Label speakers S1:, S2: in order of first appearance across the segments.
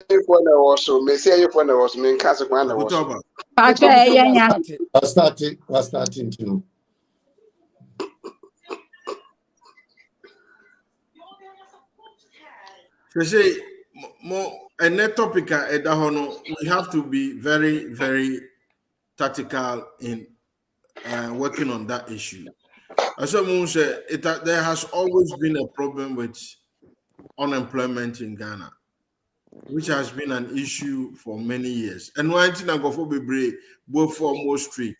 S1: for the also, may say you for the was main cast of one was.
S2: We're starting to.
S3: So say more a net topic we have to be very, very tactical in working on that issue. As someone said, there has always been a problem with unemployment in Ghana, which has been an issue for many years. And one thing I go for be both for most street.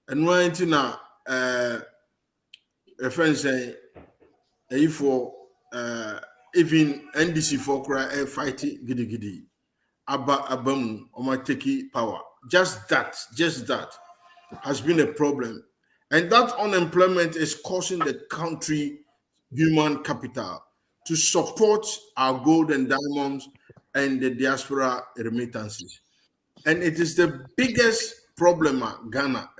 S3: And one thing a friend say, if for even NDC for cry fight giddy giddy, abam take power. Just that has been a problem. And that unemployment is causing the country human capital to support our gold and diamonds and the diaspora remittances. And it is the biggest problem at Ghana.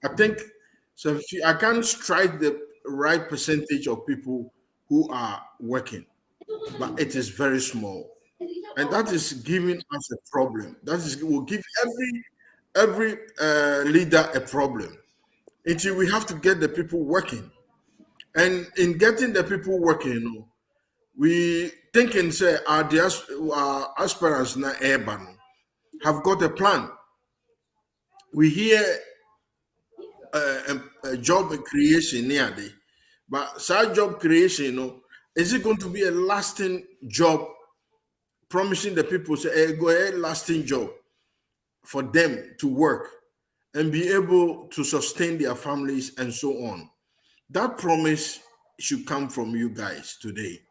S3: I think so. If I can't strike the right percentage of people who are working, but it is very small. And that is giving us a problem. That is will give every leader a problem until we have to get the people working. And in getting the people working, we thinking say our aspirants na urban have got a plan. We hear a job creation near day, but such job creation, is it going to be a lasting job? Promising the people say, go ahead, lasting job for them to work and be able to sustain their families and so on. That promise should come from you guys today.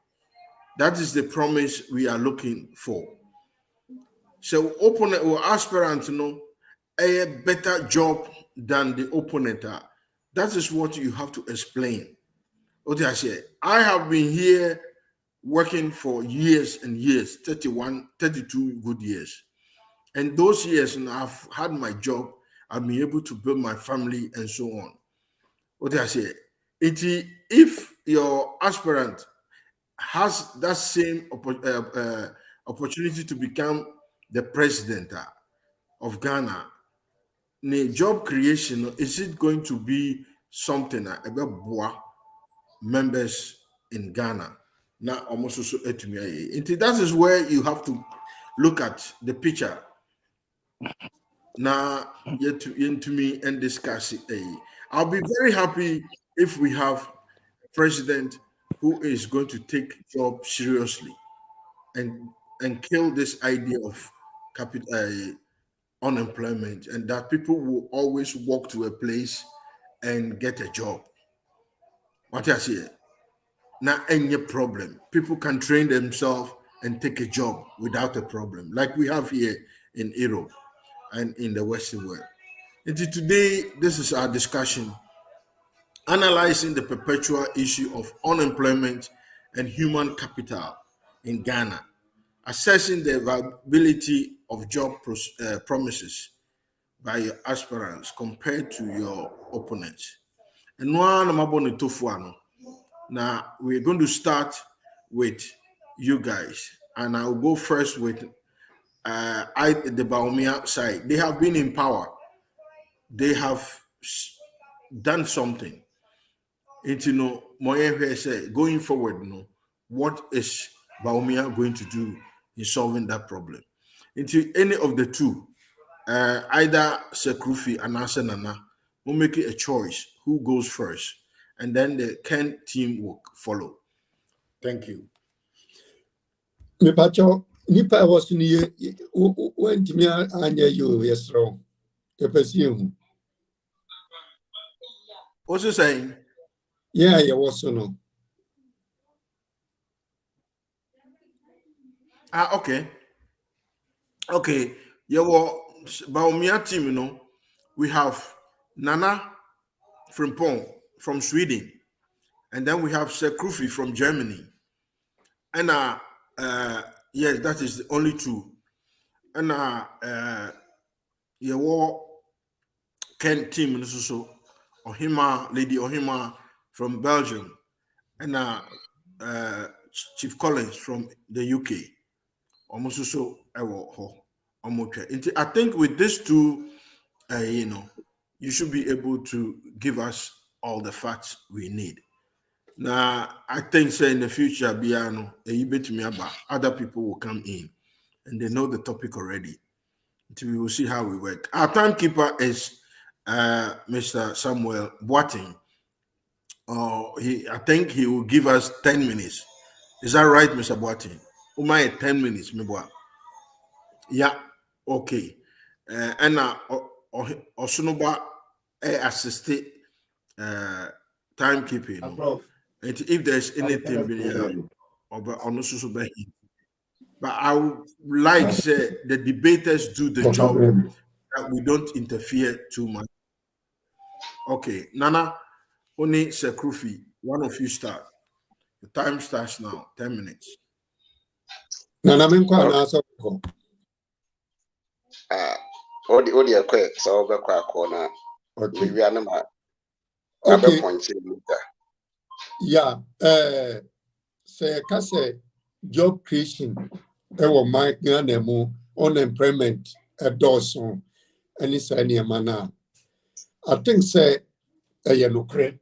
S3: That is the promise we are looking for. So opponent or aspirant, a better job than the opponent. That is what you have to explain. What I say, I have been here working for years and years, 31, 32 good years. And those years, I've had my job, I've been able to build my family and so on. What I say, if your aspirant has that same opportunity to become the president of Ghana, the job creation, is it going to be something about members in Ghana? Now, almost also that is where you have to look at the picture. Now, yet to me and discuss it. I'll be very happy if we have a president who is going to take job seriously and kill this idea of unemployment, and that people will always walk to a place and get a job. What I say? Not any problem. People can train themselves and take a job without a problem, like we have here in Europe and in the Western world. And today, this is our discussion, analyzing the perpetual issue of unemployment and human capital in Ghana, assessing the viability of job promises by your aspirants compared to your opponents. And now we're going to start with you guys, and I'll go first with the Baumia side. They have been in power. They have done something. Going forward, what is Baumia going to do in solving that problem? Into any of the two, either Sekrufi and Nana, will make it a choice who goes first, and then the Ken team will follow. Thank you.
S2: Nipa was near when Timia Anya you were strong. You presume.
S3: What's you saying?
S2: Yeah, you also know.
S3: Okay. Okay. Yeah, well, Baumia team, we have Nana Frimpong from Sweden, and then we have Sekrufi from Germany. And yes, that is the only two. And Ken team so Ohima, Lady Ohima from Belgium, and Chief Collins from the UK. Almost so I think with these two, you should be able to give us all the facts we need. Now, I think say in the future, Biano, other people will come in and they know the topic already. So we will see how we work. Our timekeeper is Mr. Samuel Boating. I think he will give us 10 minutes. Is that right, Mr. Boating? 10 minutes, Meboa. Yeah, okay. And Osunoba assist timekeeping. And if there's anything, but I would like say the debaters do the job, that we don't interfere too much. Okay, Nana, Oni Sekrufi, one of you start. The time starts now, 10 minutes.
S2: Nana Menko and answer.
S1: Odi quick, so over corner.
S2: Okay.
S1: We are not
S2: Okay.
S1: points.
S2: Yeah. Say job creation. My Ghanaian unemployment at Dawson and it's any manner. I think say a yanokre.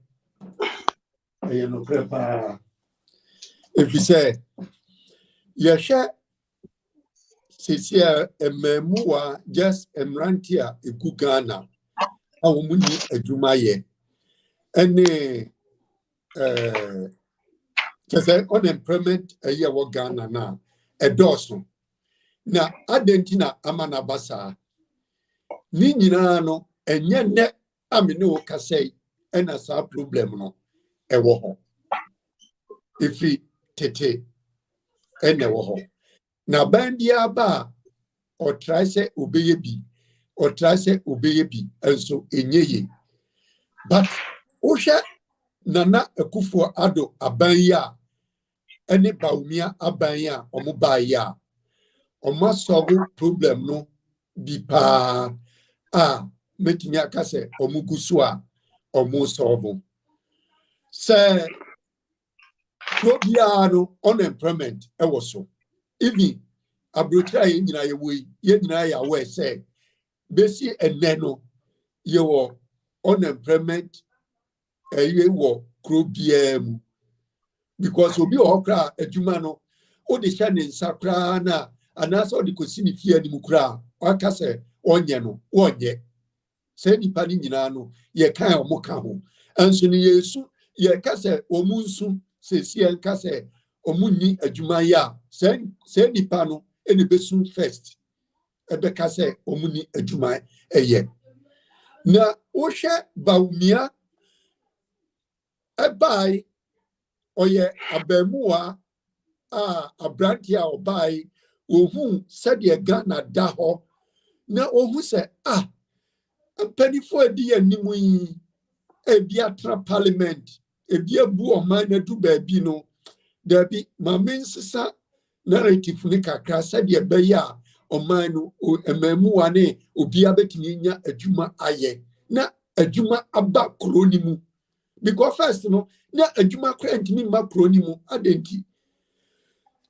S2: If you say yeah, share Sisia a memua just a rantia a Gugana, a woman a Jumaye. Any just unemployment a year wa Ghana now. A Dawson. Na Adentina Amanabasa. Nina no, and yet net amino casay, and as our problem no, a woho. If we tete, and a woho. Na bandia ba, or try say obeyebi, or try say obeyebi, and so enye. But Osha Nana a kufu ado abanya. Any baumia abanya or mobaya or must solve problem no bipa metimiakase or mugusua or mo solve. Say Probiano unemployment so. Even abrocha in way yenaya way say besi and neno your unemployment a war crobiem. Because obi okra adwuma no o de hya ne nsakra na anasa o de kosini fie ani mukra aka se onye no onye se nipa ni nyina no ye kan o moka ho anso ne yesu ye ka se omunsu se sie nka se omunni adwuma ya se nipa no ene besu first ebe ka se omunni adwuma eye na o hye baumia ebai oye abemua abrantia obai ohun said ye Ghana da ho na ohun se penifo edi animu yi ebi atra parliament ebi abu oman na du baabi no dabi mamensa narrative ni kakra said ye be ya oman no ememua ne obi abetini nya adwuma aye na adwuma aba kronimu. Because first, na adwuma kra ntimi makroni mu adenti.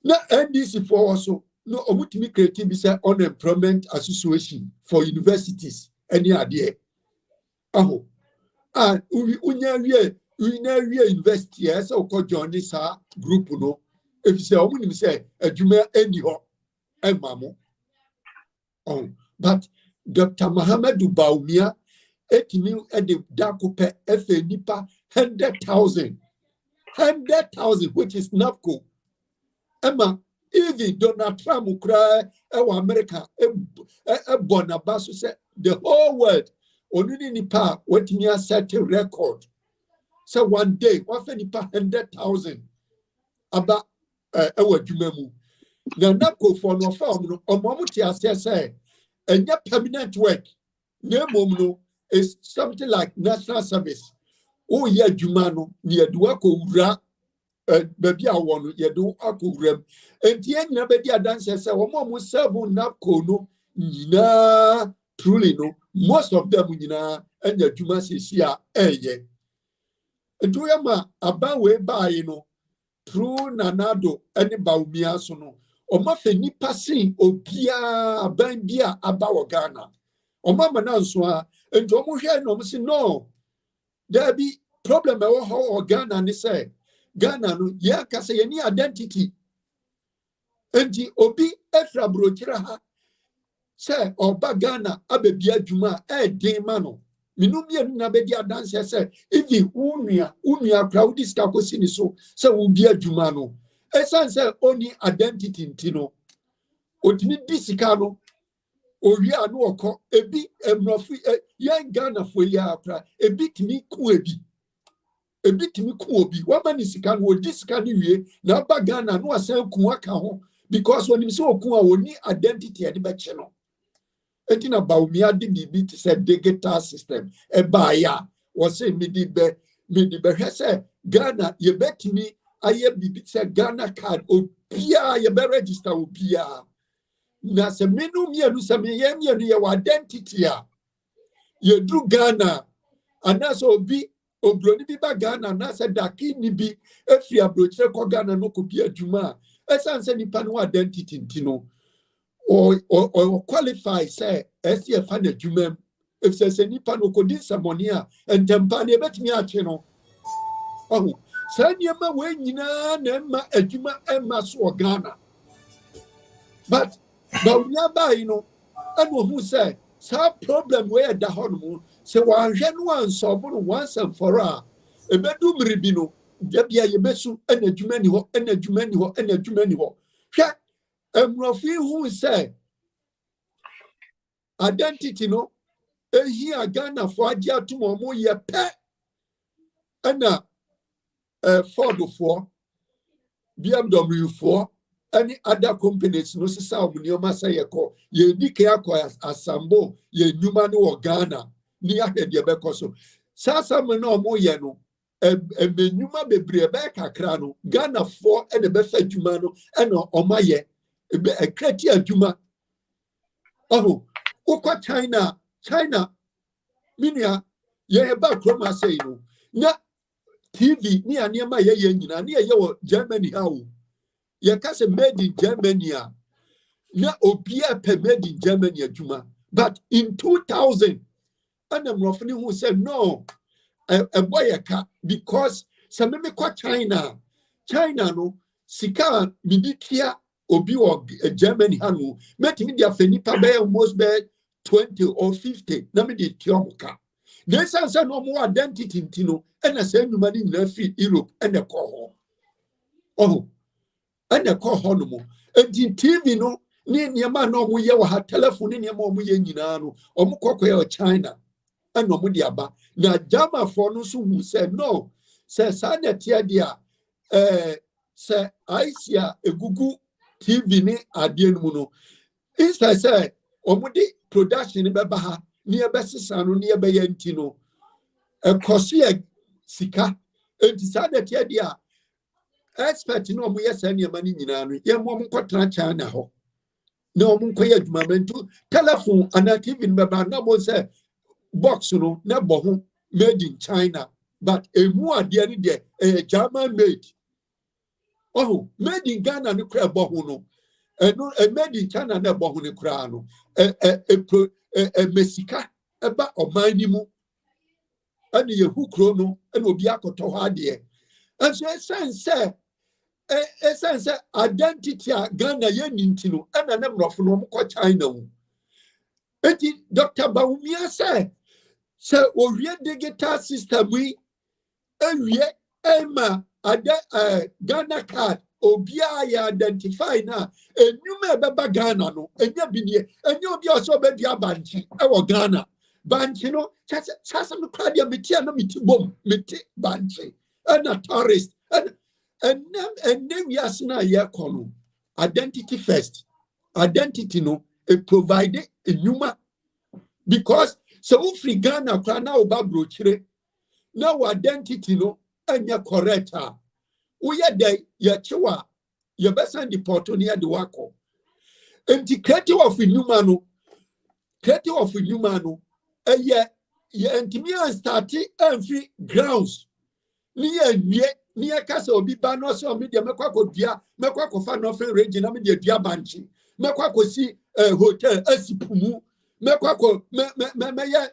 S2: Na NDC for also no omutimi create bi say unemployment association for universities any idea. Aho. Unya wie university as o ko join this group no. If you say omunim say adwuma eni ho emamo. But Dr. Mohammed Baumia etimi ede dakope efe nipa 100,000, which is NAPCO. Emma, even Donald Trump cry, America, Bonabasu said the whole world only nipa what near set a record. So one day, what nipa 100,000 about our Jumemu. Now NAPCO for no farm or Mamutia say, and your permanent work. No is something like national service. Oh, yeah, Jumano, near Duaco Ura, baby, I want you do Akurem. And the end, nobody dances, or mom will serve on Napco, no, Nina, truly, no, most of them, Nina, and the Jumas is here, eh, and to Yama, about way by, through Nanado any Baumia sono. Oma fe nipa sin obia ban bia aba wo Ghana. Oma mananso a enti omo hwe no mo si no. There be problem e wo ho Ghana ni say Ghana no ye ka say ye ni identity. Enti obi efra brochira ha say oba Ghana abebi adwuma e den ma no. Minum ye na be dia dance say if unua crowd is ka kosi ni so say wo bi adwuma no. Esan say oni identity ntino. Otimi disika no owia no okọ ebi emrofi yan Ghana fo ya akra ebi timi ku obi wa mani sika no disika ni wie na ba Ghana no asan ku aka ho because when him say okun a oni identity e de be che no enti na Baumia de bibi ti say digital system e ba ya wo say me di be hwe say Ghana ye betimi aye bibi say Ghana card obia ye be register obia na se menu mienu se mienu ye identity a ye dru Ghana anaso obi obroni bi ba Ghana na se daki ni bi efi abrochire ko Ghana no ko bi adwuma esanse nipa no identity ntino o qualify say SCF na adwuma if se nipa no ko din samoni a entempa ne betimi ache no ohu sa niema we nyina na ma adwuma emma so Ghana but we are by and who say some problem where the honeymoon say one genuine solve once and for all a bedroom ribino debia yebesu enadwumani ho emrofi who say identity no here Ghana for adia to mo ye pe na Ford for BMW for any other companies no sisa omunioma say yeko ye dike akwa asambo ye nyuma no wo Ghana ni ahede be koso sasa me no mo ye no ebenyuma bebre be kakra no Ghana for ene be fa dwuma no ene omaye be ekrati adwuma ukwa China minia ye ba kroma say no na TV ni anema ye nyina ni ye wo Germany hawo ye can say made in Germany na obia pe made in Germany adwuma but in 2000 and I'm roughly who said no a boy ka because some me kwa China no sika miditia obi o Germany hanu met me dia fenipa be almost be 20 or 50 na me di tiomuka na sansa no mo identity ntino and say no money na fi Europe and the call and the call honomo and TV no ni niema no mo ye wa ha telephone ni niema mo ye nyina no omo kokoye China and no mo di aba na jama for no so hu say no say sanetia dia say aisia egugu TV ni ade no no instead say omo di production be ba ha ni e be sesa no ni e be ye ntino ekosie sika enti sanetia dia expert no mo yes any mani nyina no ye mo nkotra China ho no mo nkoye adwumamentu telephone and TV no be na mo say box no na bo ho made in China but emu ade ni de German made made in Ghana no kra bo ho no made in China na bo ho ne kra no mesika eba omani mu ani ye hukro no ena obi akoto ho ade and so sense identity Ghana ye nintino ena na mrofo no ko China wu eti Dr. Baumia say owie digital system we ewie ema Ghana card obia ya identify na enyuma beba Ghana no enya binie enya obi oso be dia banchi e Ghana banchi no sasa me crowd ya metia no meti bom meti banchi ena tourist and then we are na ye kono identity first identity no it provide enyuma because so free Ghana kwa na oba brochire na identity no enya correct uye de ye chewa ye besa deport ni de wako enti creative of enyuma no ye entimi start every grounds ni ye Near Castle be banos or media Maquaco Dia, Maquaco fan of region, media Dia Banchi, Maquaco see a hotel, Esipumu, Maquaco, Maya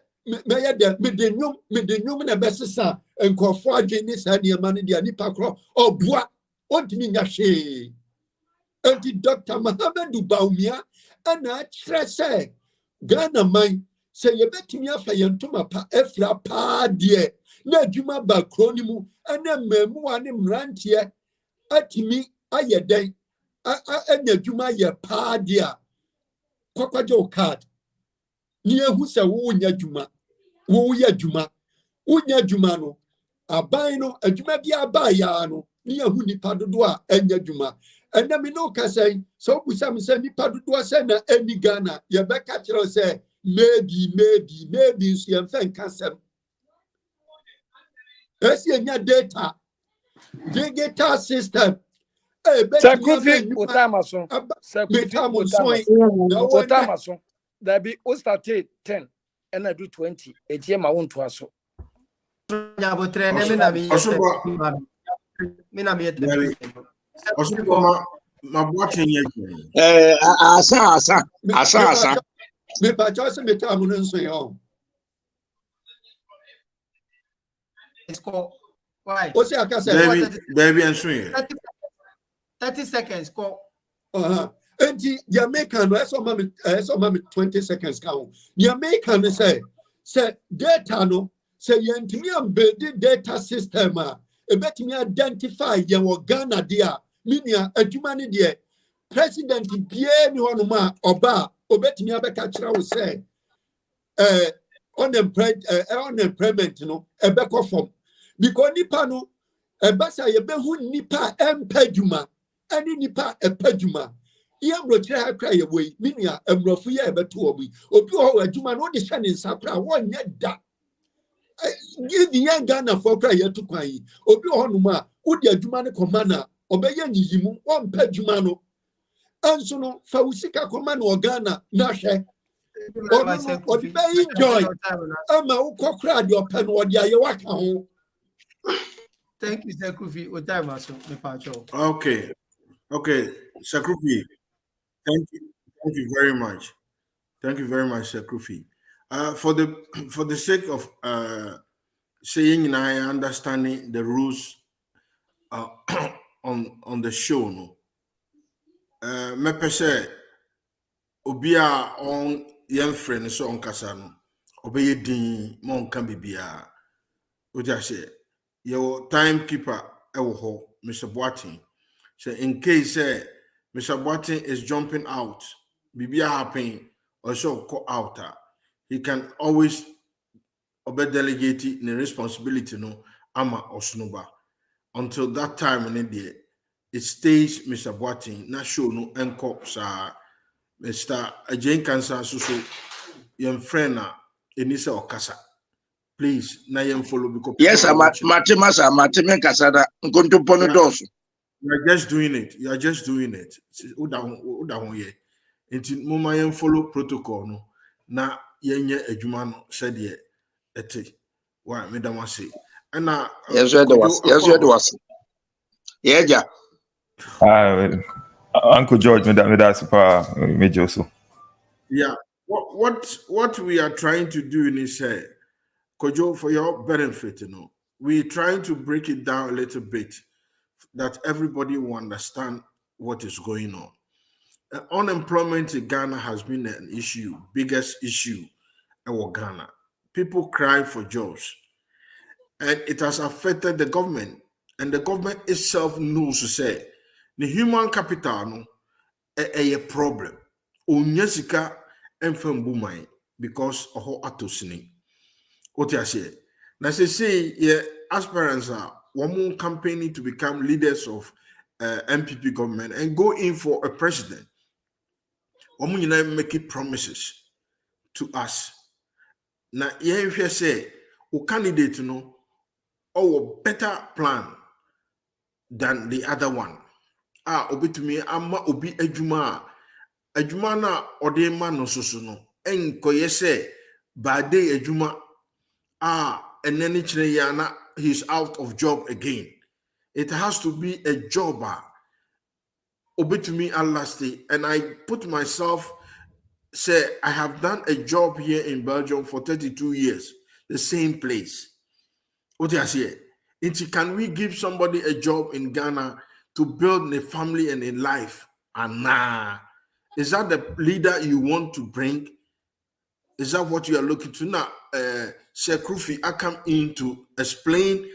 S2: de Medenium and a Bessasa, and Cofa Genis and your money, the Anipacro, or Bois, or Diminashe. Anti Dr. Mohammed Dubaumia, and I say, Ghana mine, say you bet me a fayantuma pa efra pa dear. Na juma ba kronimu ana memu ane mrantie atimi ayeden anya juma ye pa dia kwakwajo card ni ehu se wo nya juma wo ya juma unya juma no aban no adwuma bi aba ya no ni ehu nipa dodo a anya juma ena me no ka say so busa me say nipa dodo say na eni Ghana ye be ka kire say maybe so ye mfa nka sem. Let's see your data. Digital system.
S4: Sakufi Otamason. Otamason. There be Ostate 10 and I do 20. A GM I want to ask.
S2: Asa. Me pa choice me tamun so yo.
S5: Why?
S2: What's your case?
S3: Baby and swing.
S5: 30 seconds. Go.
S2: And Jamaican, I saw 20 seconds count. Jamaican say data no, say Yantimian building data system. A bet me identify your Ghana dear, Minia, a Jumani dear. President Bien Wanuma, Oba, Obet me a catcher will say, unemployment, no, a back of form. Because nipa no basa ye behu nipa empeduma ani nipa epeduma ye brochire ha kra ye we minia emrofu ye ebeto obi ho aduma no de hwe ne nsakra wonye da give young Ghana for kra ye to kwan yi obi ho no ma udi aduma ne komana obeye nyiyimu won peduma no anso no fa usika komana o Ghana na hwe odi be enjoy ama ukokra de open odi aye waka ho.
S5: Thank you, Sakufi.
S3: Okay, Sakufi. Thank you very much. Thank you very much, Sakufi. For the sake of saying and I understanding the rules on the show, no. Me pese obia on young friend so on kasano obeye din mon kan bibia oja say your timekeeper ewo ho Mr. Boating. So in case Mr. Boating is jumping out, bibia happen or so go out, he can always obey delegate the responsibility no ama osnoba until that time in India. It stays Mr. Boating, not show no enko sa Mr. Ajay Kansa so your friend Enisa Okasa. Please, na yem follow because
S6: yes, Matime Kasada going to Bonodos.
S3: You are just doing it. You are just doing it. Until mama yem follow protocol no. Na yenye ejuma no said ye ete. Why madam say. And now
S6: yes, there was. Yeah.
S7: Uncle George, that's major so.
S3: Yeah. What we are trying to do is say, Kojo, for your benefit, we're trying to break it down a little bit that everybody will understand what is going on. Unemployment in Ghana has been an issue, biggest issue in Ghana. People cry for jobs. And it has affected the government. And the government itself knows to say, the human capital no a problem. Onyesika enfambumai because of atosini. What I say? Now say yeah, aspirants are one more campaigning to become leaders of MPP government and go in for a president. One more make promises to us. Now here say, o candidate no or better plan than the other one. Obi to me ama obi adwuma na ode ma no soso no enkoye se bade adwuma eneni kire ya na he's out of job again It has to be a jobber. Obey to me lastly, and I put myself, say, I have done a job here in Belgium for 32 years, the same place. What I say? Can we give somebody a job in Ghana to build a family and a life? And nah, is that the leader you want to bring? Is that what you are looking to now? Sekrufi, I come in to explain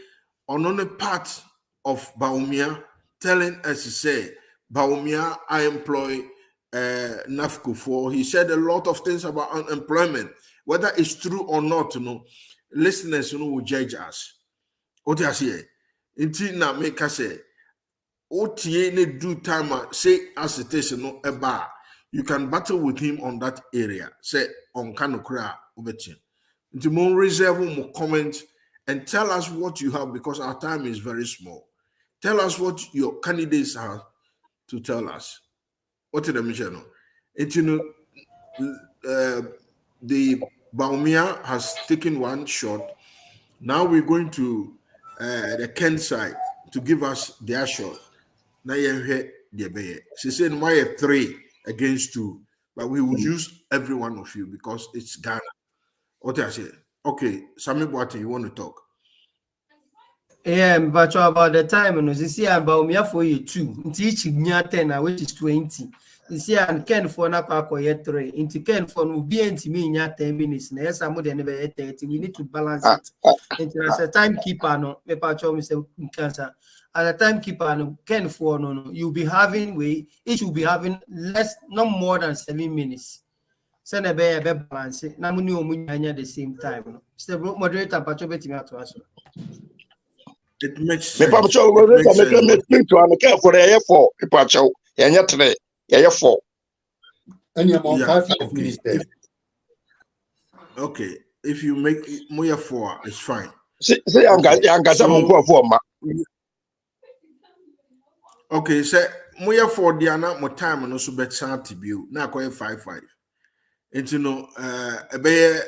S3: on a part of Baumia, telling us to say, Baumia, I employ Nafku for. He said a lot of things about unemployment. Whether it's true or not, listeners will judge us. What I say? Until now, make us say, OTA ne do time, say as it is, you can battle with him on that area. Say, on Kanokra, Ubetin. Until more reserve, more comment, and tell us what you have, because our time is very small. Tell us what your candidates have to tell us. What did I mention? The Baumia has taken one shot. Now we're going to the Ken side to give us their shot. Now you hear the she said, why 3-2? But we will use every one of you because it's Ghana. What I say? Okay, Sami Boate, you want to talk?
S5: Yeah, but about the time, and you see about me for you 2, teaching near 10, which is 20. You see, and Ken for Naka 3, into Ken for no be into me in 10 minutes. Yes, I'm more than 30. We need to balance it. Into as a timekeeper, no, me pacho Mr. Cancer. As a timekeeper, no, Ken for no, you'll be having each will be having not more than 7 minutes. Send a bear balance it. Now, at the same time. Mr. Moderator, pacho beti me to us.
S3: It makes
S6: Me
S3: sense.
S6: papa cho
S3: It makes sense.
S6: me explain to am care for the 4 people cho yanya 3 yanya 4
S2: And you're on
S3: Yeah,
S2: 5 minutes there.
S3: Okay, if you make it more 4, it's fine.
S6: say anga
S3: So-
S6: mo for ma
S3: Okay, so more 4 Diana, more time and also bet Santibio. Now call 5-5. And you know, a bear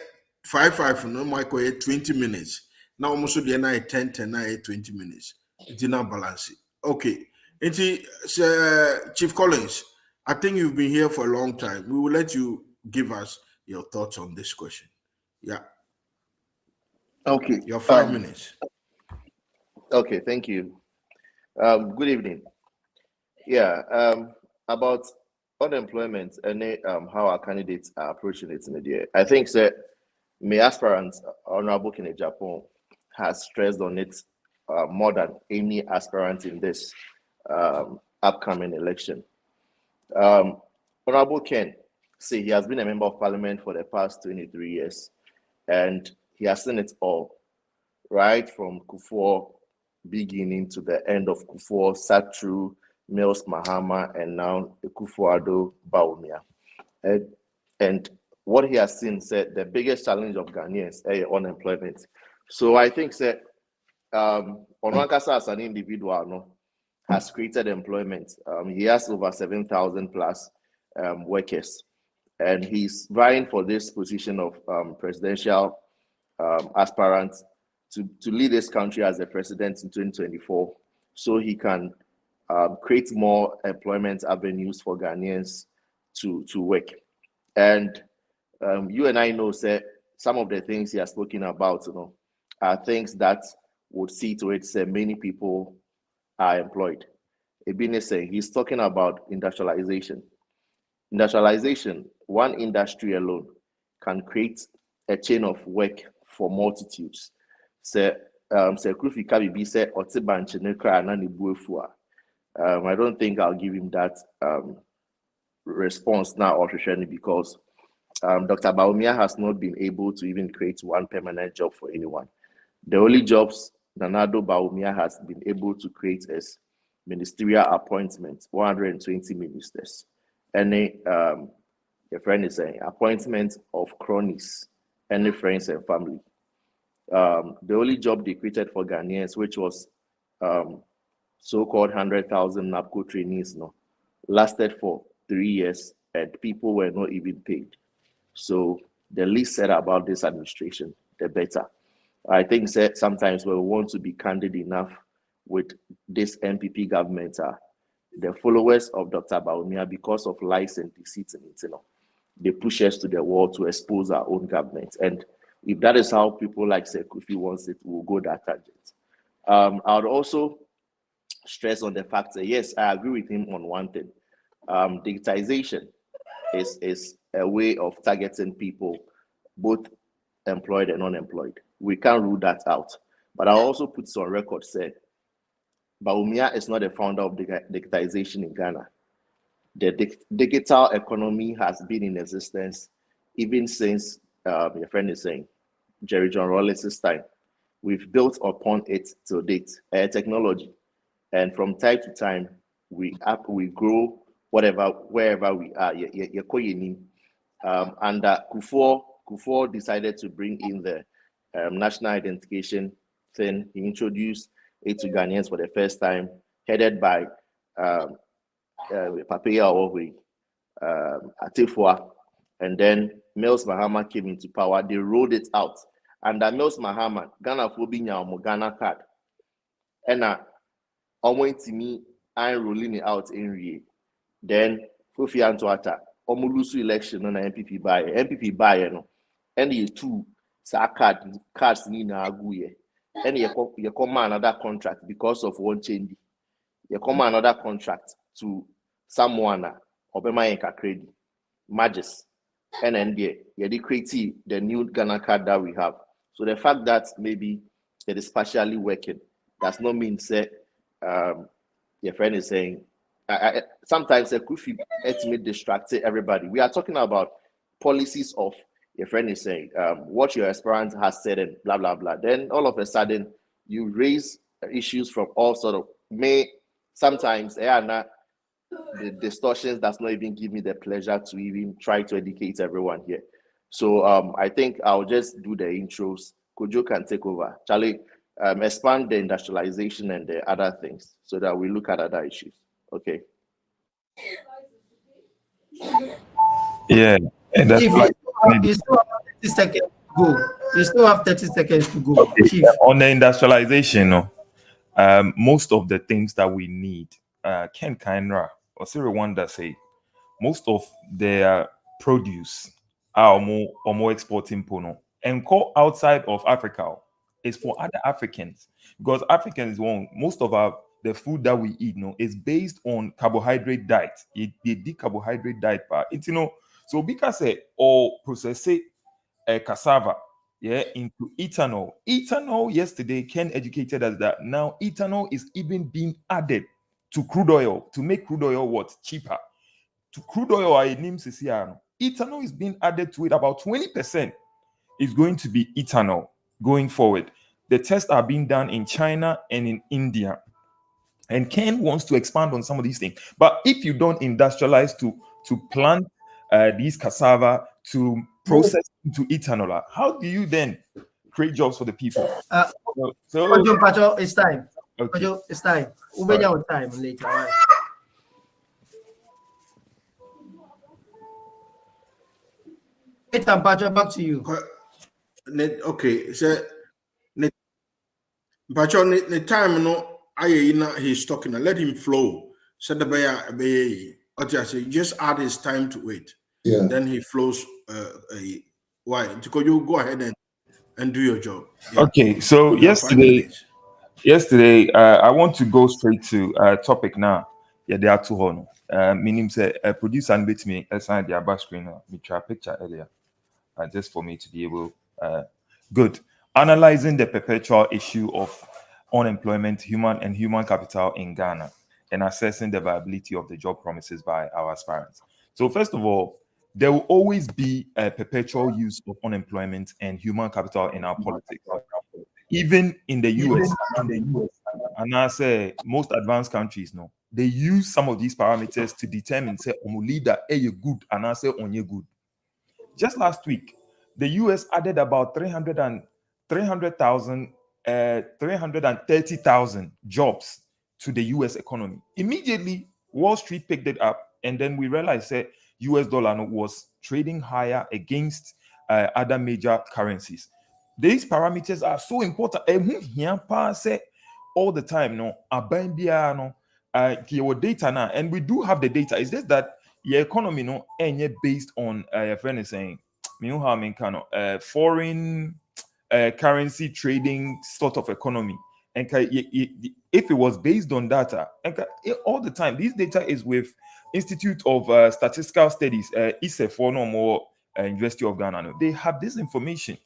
S3: 5-5 no might call 20 minutes. Now almost the night 10 20 minutes. It did not balance it. Okay. And Chief Collins, I think you've been here for a long time. We will let you give us your thoughts on this question. Yeah,
S8: Okay.
S3: your 5 minutes.
S8: Okay, thank you. Good evening. Yeah, about unemployment and how our candidates are approaching it in the day. I think that my aspirant, Honorable Kenneth Japan, has stressed on it more than any aspirant in this upcoming election. Honorable Ken, see, he has been a member of parliament for the past 23 years, and he has seen it all, right from Kufuor beginning to the end of Kufuor, sat through Mills Mahama, and now Kufuor Baumia. And what he has seen said the biggest challenge of Ghanaians is unemployment. So I think that Onwankasa as an individual has created employment. He has over 7,000 plus workers, and he's vying for this position of presidential aspirant to lead this country as the president in 2024, so he can create more employment avenues for Ghanaians to work. And you and I know that some of the things he has spoken about, are things that would see to it that many people are employed. Ebine saying he's talking about industrialization. Industrialization, one industry alone can create a chain of work for multitudes. So, Krufi Kabibi said, I don't think I'll give him that response now, or because Dr. Baumia has not been able to even create one permanent job for anyone. The only jobs Nanado Baumia has been able to create is ministerial appointments, 120 ministers. Any your friend is saying appointment of cronies, any friends and family. The only job they created for Ghanaians, which was so-called 100,000 NAPCO trainees, lasted for 3 years, and people were not even paid. So the least said about this administration, the better. I think that sometimes when we want to be candid enough, with this MPP government are the followers of Dr. Bawumia, because of lies and deceit and it, they push us to the wall to expose our own government. And if that is how people like Sekufi wants it, we'll go that tangent. I would also stress on the fact that, yes, I agree with him on one thing. Digitization is a way of targeting people, both employed and unemployed. We can't rule that out. But I also put this on record, say, Bawumia is not the founder of digitization in Ghana. The digital economy has been in existence even since, your friend is saying, Jerry John Rawlings' time. We've built upon it to date, technology. And from time to time, we grow wherever we are. And Kufuor decided to bring in the national identification thing. He introduced it to Ghanaians for the first time, headed by Papeya Owe, Atifua, and then Mills Mahama came into power. They rolled it out. Under Mills Mahama, Ghana Fobinya Ghana card. And me, I'm rolling it out in Rie. Then Kofi Antoata, Omulusu election on MPP buy, and you two cards in Aguye. And you come another contract because of one change. You come another contract to someone Obama Enka Credit, Magis, and then you create the new Ghana card that we have. So the fact that maybe it is partially working does not mean say your friend is saying sometimes a Kufi estimate distracted everybody. We are talking about policies of your friend is saying what your aspirant has said and blah blah blah. Then all of a sudden you raise issues from all sort of sometimes the distortions does not even give me the pleasure to even try to educate everyone here. So I think I'll just do the intros. Kojo can take over. Charlie, expand the industrialization and the other things so that we look at other issues. Okay.
S7: Yeah. And that's
S5: Chief,
S7: like
S5: you still have 30 seconds to go. You still have 30 seconds to go.
S7: okay.
S5: Chief.
S7: On the industrialization, most of the things that we need, Ken Kainra or Siri Wanda say, most of their produce are more exporting pono and call outside of Africa is for other Africans, because Africans most of the food that we eat is based on carbohydrate diet. The carbohydrate diet part. It's so because or process cassava into ethanol. Ethanol yesterday Ken educated us that now ethanol is even being added to crude oil to make crude oil what cheaper. To crude oil, ethanol is being added to it. About 20% is going to be ethanol going forward. The tests are being done in China and in India. And Ken wants to expand on some of these things. But if you don't industrialize to plant these cassava to process into ethanol, how do you then create jobs for the people?
S5: Kojo Pacho, it's time.
S7: Okay.
S5: Kojo, it's time. We'll your time later. All right. Pacho, back to you.
S3: Okay, so the time he's talking. Let him flow. So just add his time to it.
S2: Yeah.
S3: Then he flows. Why? Because you go ahead and do your job. Yeah.
S7: Okay. So
S3: You have 5 minutes.
S7: yesterday, I want to go straight to topic now. Yeah, there are two on. Meaning say a producer and with me assign the above screen. We try a picture earlier, just for me to be able. Good. Analyzing the perpetual issue of unemployment, human capital in Ghana, and assessing the viability of the job promises by our aspirants. So first of all, there will always be a perpetual use of unemployment and human capital in our politics. Even in the US, and I say most advanced countries, they use some of these parameters to determine say leader you good and I say on you good. Just last week, the US added about 330,000 jobs to the US economy. Immediately, Wall Street picked it up, and then we realized that US dollar was trading higher against other major currencies. These parameters are so important. all the time, no, abambia no, your data now, and we do have the data. It's just that your economy, no, and yet based on your friend is saying, you know how I mean, kind of foreign currency trading sort of economy. And if it was based on data, and all the time, this data is with Institute of Statistical Studies, ISE for no more University of Ghana. No. They have this information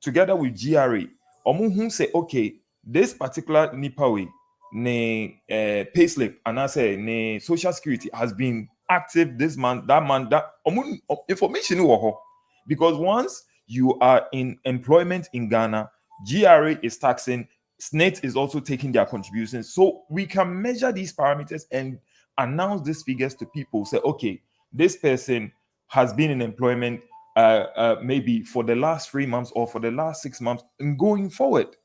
S7: together with GRA. Omuhun say, okay, this particular NIPAWay, ne payslip, and I say ne social security has been active this month, that information because once you are in employment in Ghana, GRA is taxing, SNET is also taking their contributions. So we can measure these parameters and announce these figures to people. Say, okay, this person has been in employment maybe for the last 3 months or for the last 6 months and going forward.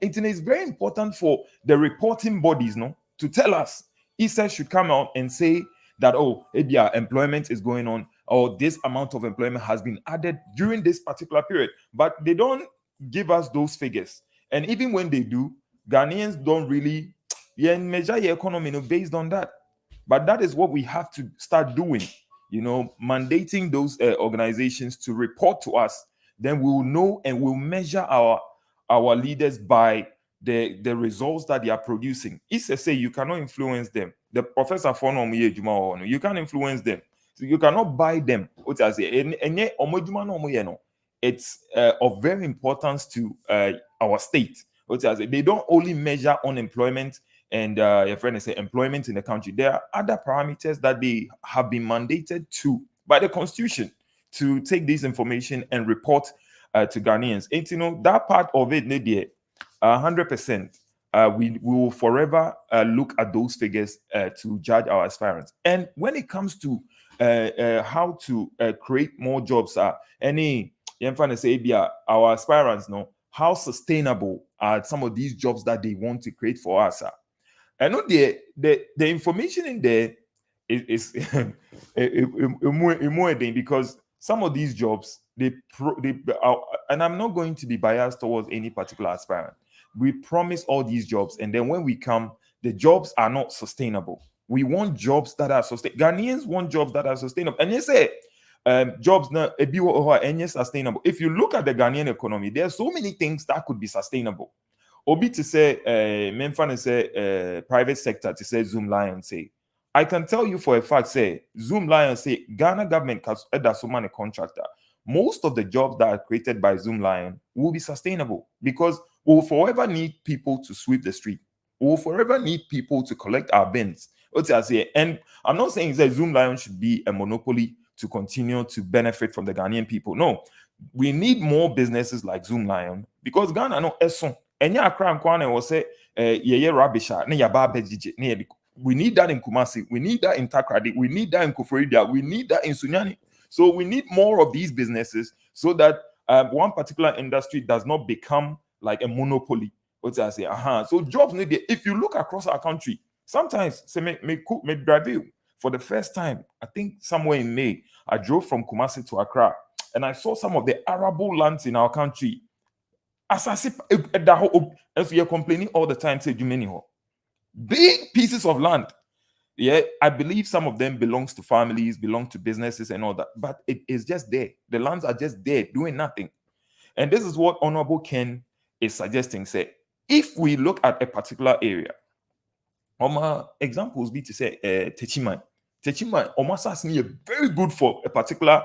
S7: It is very important for the reporting bodies, no, to tell us. ISA should come out and say that, oh, yeah, employment is going on, or this amount of employment has been added during this particular period. But they don't give us those figures. And even when they do, Ghanaians don't really measure your economy based on that. But that is what we have to start doing, mandating those organizations to report to us. Then we will know and we'll measure our leaders by the results that they are producing. Issa say you cannot influence them. The professor for you can't influence them. So you cannot buy them. It's of very importance to our state. They don't only measure unemployment and your friend is saying employment in the country. There are other parameters that they have been mandated to by the constitution to take this information and report to Ghanaians. And that part of it, 100%. We will forever look at those figures to judge our aspirants. And when it comes to how to create more jobs, our aspirants know how sustainable are some of these jobs that they want to create for us. I know the information in there is more because some of these jobs they and I'm not going to be biased towards any particular aspirant. We promise all these jobs, and then when we come, the jobs are not sustainable. We want jobs that are sustainable. Ghanaians want jobs that are sustainable, and you say jobs now sustainable. If you look at the Ghanaian economy, there are so many things that could be sustainable. Obi to say, Memphis say, private sector to say Zoom Lion say. I can tell you for a fact, say Zoom Lion say Ghana government that's so many contractor. Most of the jobs that are created by Zoom Lion will be sustainable because we'll forever need people to sweep the street. We'll forever need people to collect our bins. And I'm not saying that Zoom Lion should be a monopoly to continue to benefit from the Ghanaian people. No, we need more businesses like Zoom Lion because Ghana no eson. Enya Accra Nkwane will say rubbish. We need that in Kumasi. We need that in Takrady. We need that in Koforidia. We need that in Sunyani. So we need more of these businesses so that one particular industry does not become like a monopoly. So jobs need it. If you look across our country, sometimes say me drive you for the first time. I think somewhere in May, I drove from Kumasi to Accra, and I saw some of the arable lands in our country. As I say, as you're complaining all the time, say big pieces of land. Yeah, I believe some of them belongs to families, belong to businesses and all that, but it is just there. The lands are just there doing nothing. And this is what Honorable Ken is suggesting. Say, if we look at a particular area, examples be to say Techimai. Techimai almost has me very good for a particular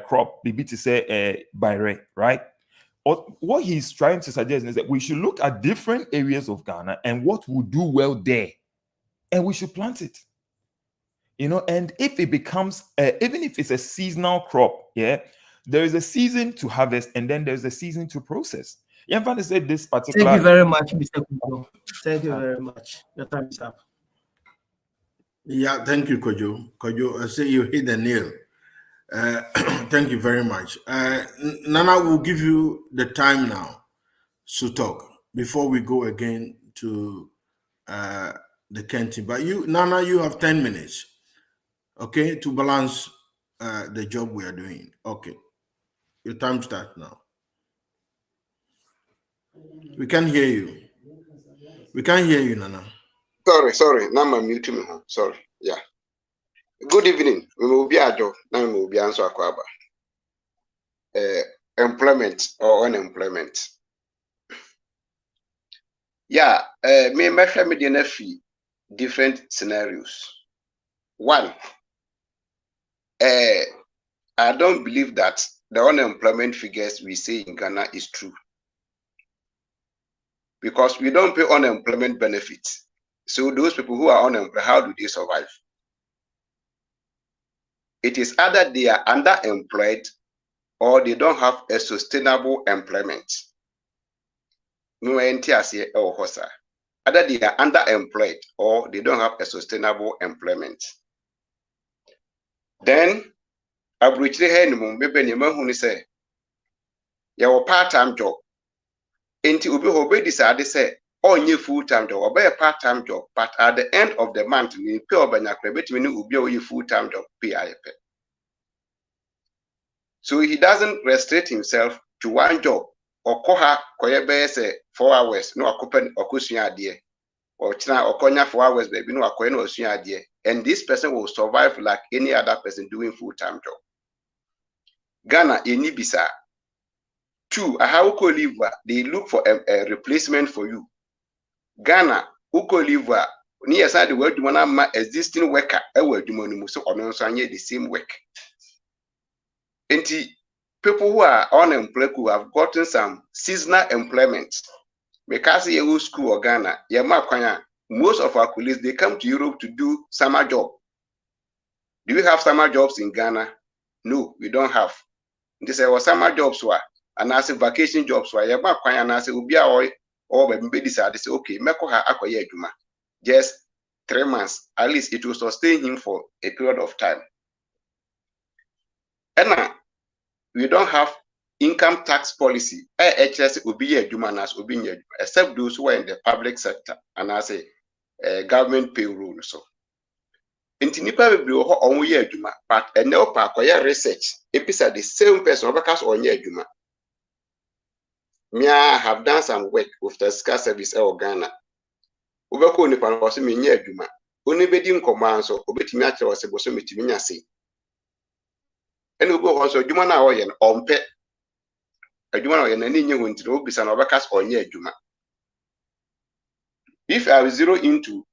S7: crop, maybe to say Bayre, right? Or what he's trying to suggest is that we should look at different areas of Ghana and what will do well there, and we should plant it. And if it becomes, even if it's a seasonal crop, there is a season to harvest and then there's a season to process. Said this particular.
S5: Thank you very much, Mr. Kujo. Thank you very much. Your time is up.
S3: Yeah, thank you, Kojo. Kojo, I say you hit the nail. Thank you very much. Nana will give you the time now to talk before we go again to the Kenti. But Nana, you have 10 minutes, okay, to balance the job we are doing. Okay, your time starts now. We can hear you. We can't hear you, Nana.
S1: Sorry. Now I'm muting me. Sorry. Yeah. Good evening. We will be at your now we will be answer akwaba. Employment or unemployment. Yeah, me measure me the fee different scenarios. One, I don't believe that the unemployment figures we see in Ghana is true. Because we don't pay unemployment benefits. So those people who are unemployed, how do they survive? It is either they are underemployed or they don't have a sustainable employment. Either they are underemployed or they don't have a sustainable employment. Then, aburukyire ha ni mo bebe ni mahu ni say your part-time job. Enti obi ho be decide say onye full-time job, obe a part-time job, but at the end of the month ni pay obanya kra betimi ni obi a full-time job pay ayepe. So he doesn't restrict himself to one job or koha koye be say 4 hours no akopen okosua ade or china okonya 4 hours baby no akoye no osua ade, and this person will survive like any other person doing full-time job. Ghana eni bisa. Two, how could live? They look for a replacement for you. Ghana, who could live? Near side the word one existing worker, a word you so on the same work. And people who are unemployed who have gotten some seasonal employment. Because you school or Ghana, most of our colleagues they come to Europe to do summer job. Do we have summer jobs in Ghana? No, we don't have. This was summer jobs were. And as a vacation jobs were yaba kwan and as ubi or baby decide say okay meko ha akoye adwuma just 3 months at least it will sustain him for a period of time. And we don't have income tax policy HS ubi adwuma nas ubi adwuma except those who are in the public sector and as a government payroll so inti nipa bebre ho onwo ye adwuma but enel pa akoye research episa the same person obekas onye adwuma. Me, I have done some work with the SCA service in Ghana. Ubeko ni pan was me nye adwuma. Oni bedi nkoman so obetimi akere wose bo so metimi nya sei. Eni ugo ho so adwuma na oye no ompe. Adwuma na oye na ni nye ho ntire obisa na obekas onye adwuma. If I zero into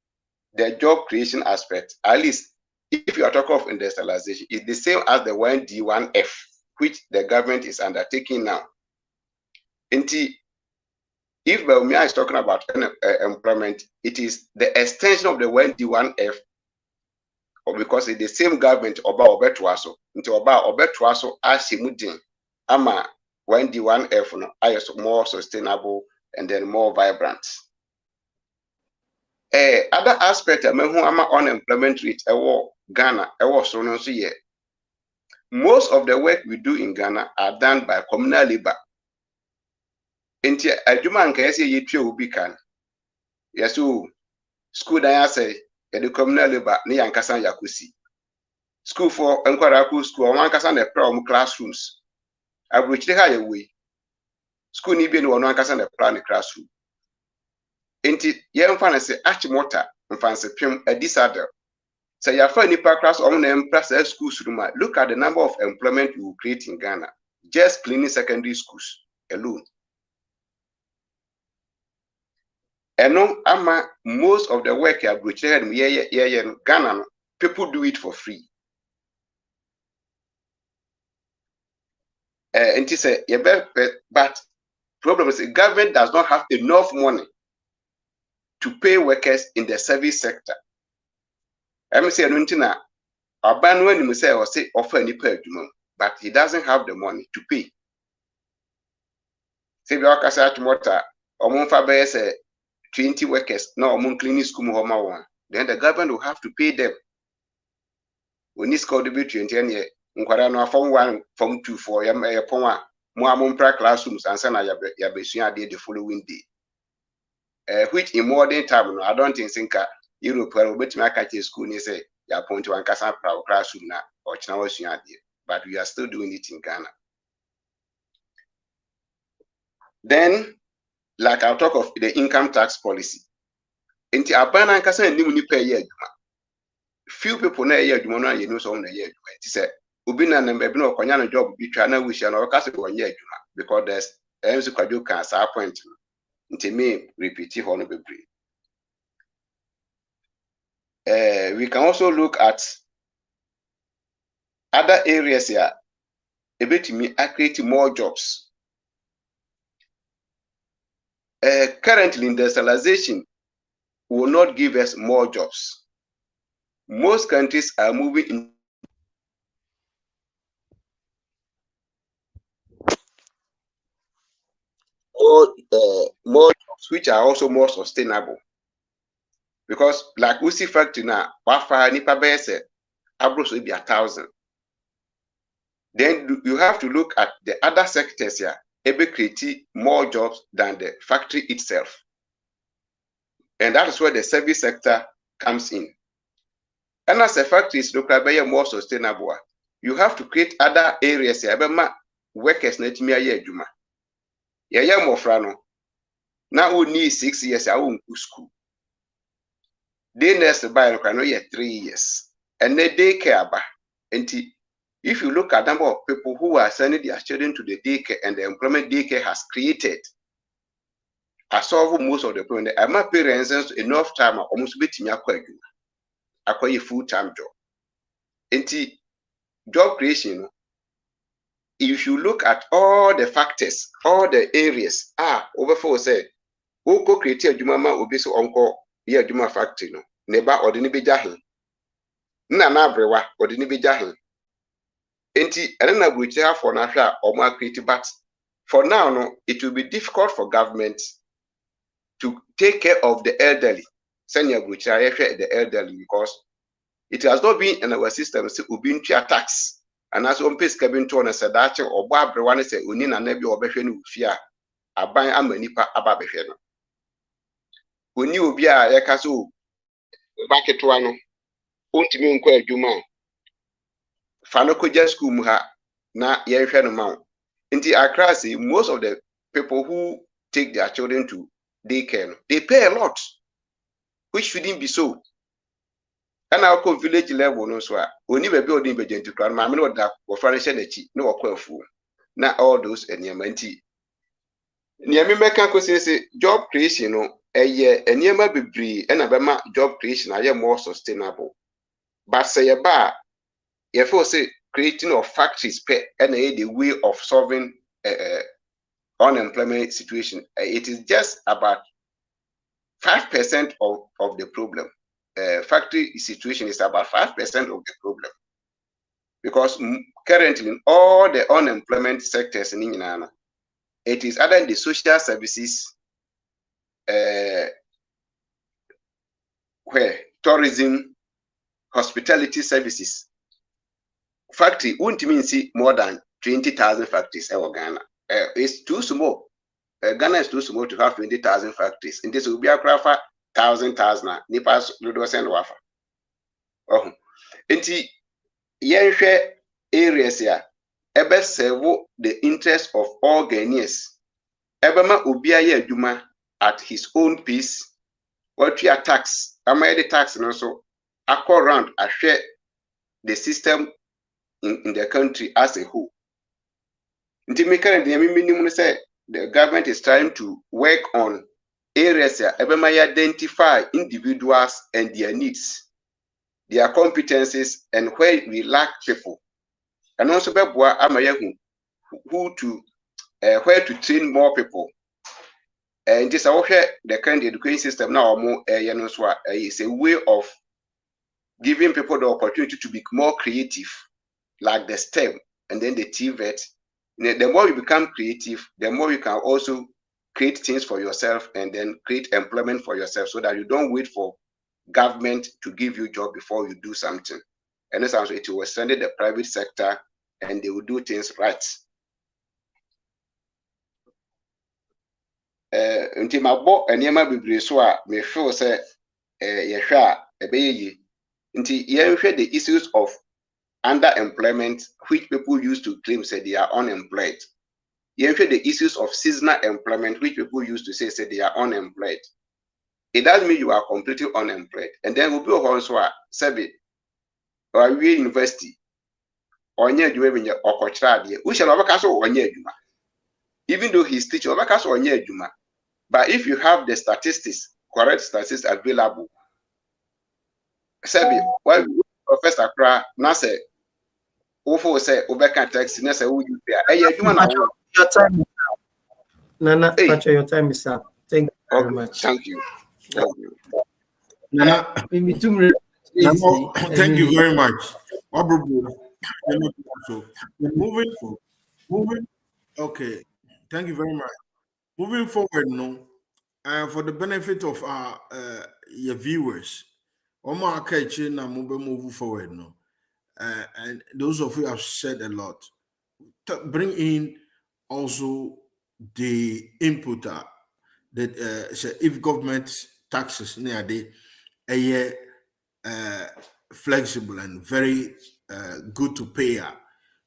S1: the job creation aspect, at least if you are talking of industrialization, it's the same as the 1D1F, which the government is undertaking now. If Baumia is talking about employment, it is the extension of the 1D1F, or because it's the same government Oba Obetuaso, into Oba Obetuaso Ashimudin, Ama 1D1F no, is more sustainable and then more vibrant. Other aspect of Ama unemployment rate, Ghana, so here. Most of the work we do in Ghana are done by communal labor. Enti adwuma nka yesi yetwe obi kan yeso school dan ya say the communal labor ne yankasa yakosi school for enkwara ku school wan kasa na pra classrooms aburukyire ha yewe school ni bi ne wono ankasa na pra ne classroom enti ye mfa na say achimota mfanse pem adisadel say ya fa nipa class na empra say schools room. Look at the number of employment we will create in Ghana just cleaning secondary schools alone. And no, ama most of the work I in Ghana, people do it for free. And he said, but problem is the government does not have enough money to pay workers in the service sector. I'm saying, Abanwen say or say offer any pay, but he doesn't have the money to pay. Say, water or say 20 workers, no among clinic school homa one. Then the government will have to pay them. When this called the 20 and Nquarano from 1, from 2, 4, Yama, more classrooms and Sana Yabesia the following day. Which in modern time, I don't think Europe will bet my catch school, they say, ya point to one classroom now, or Chinawa, but we are still doing it in Ghana. Then, like I'll talk of the income tax policy. Inti abana nkasa nim nipa ye adwuma. Few people na ye adwuma no you know so na ye adwuma. It say obi na na be no okonya no job bi twa na wishia na okase ko ye adwuma because there's MC Kwadwo can sa point. Inti me repeat ho no bebre. We can also look at other areas here. A bit me create more jobs. Currently, industrialization will not give us more jobs. Most countries are moving in more jobs, which are also more sustainable. Because like we see factory now, wafa nipa bese abros will be 1,000. Then you have to look at the other sectors here, able create more jobs than the factory itself. And that is where the service sector comes in. And as a factory is more sustainable, you have to create other areas here. Workers net me a juma. Yeah, mofrano. Now we need 6 years. I won't go school. They next buy no 3 years. And they daycare ba. And if you look at the number of people who are sending their children to the daycare and the employment daycare has created, I solve most of the problem. My parents enough time almost bit me acquire full-time job. And job creation, if you look at all the factors, all the areas, over for say, who co create a jumama obeso uncle, yeah, juma factory, no, neba or the nibijahin. Nana brewa or the nibijahin. Enti, I don't know which have for Nasha or more creative, but for now, no, it will be difficult for government to take care of the elderly. Senior which I the elderly because it has not been in our system, so we've been to tax. And as one piece cabin to a sedache or Barbara one say, Unin and Nebi or Befenu fear, a buying a manipa ababefeno. When you be a yakasu back at one, Untimun Quay Juma. Fanoko just kumha na yenfeno mount. Inti Accra, most of the people who take their children to daycare, they pay a lot, which shouldn't be so. And our village level no so oni be building be gentle crown ma me no da wo furniture na chi no wakwafu na all those enema nti niam meka ko say job creation no eye enema bebree na be ma job creation aye more sustainable but say ye ba ye feel say creating of factories pe na the way of solving unemployment situation. It is just about 5% of the problem. Factory situation is about 5% of the problem because currently in all the unemployment sectors in India, it is either in the social services, where tourism, hospitality services. Factory won't mean see more than 20,000 factories in Ghana. It's too small. Ghana is too small to have 20,000 factories. In this will be a craft 1,000 Nipas Ludos and Wafa. Oh, inti yenhwe areas here. Ebe serve the interest of all Ghanaians. Ebe ma obi aye adwuma at his own pace. What we are tax, am I the tax and also acco around a share the system in the country as a whole. Inti me currently minimum say the government is trying to work on areas here. Ebe ma identify individuals and their needs, their competencies, and where we lack people. And also beboa amaye who to where to train more people. And this the current education system now more is a way of giving people the opportunity to be more creative, like the STEM and then the TVET. The more you become creative, the more you can also create things for yourself and then create employment for yourself so that you don't wait for government to give you a job before you do something. And this also it will send it the private sector and they will do things right. Until my book and Yama Bibriswa may feel say Yasha a baby until you the issues of underemployment, which people used to claim say they are unemployed. You the issues of seasonal employment, which people used to say they are unemployed. it doesn't mean you are completely unemployed. And then we'll be also a sebi or we university or near you even your okotradi. We shall overcast or near you. Even though he's teaching overcast or near you. But if you have the statistics, correct statistics available, sebi why Professor Kra now say Ufo say Obeka text na say who you there.
S5: Your time is up. Nana, your time is up. Thank you very much.
S1: Thank you.
S3: Nana,
S5: thank
S3: you very much. Moving. Okay, thank you very much. Moving forward, for the benefit of our your viewers, Omar Kechi na move forward, and those of you have said a lot. Bring in also the input that if government taxes near the flexible and very good to pay,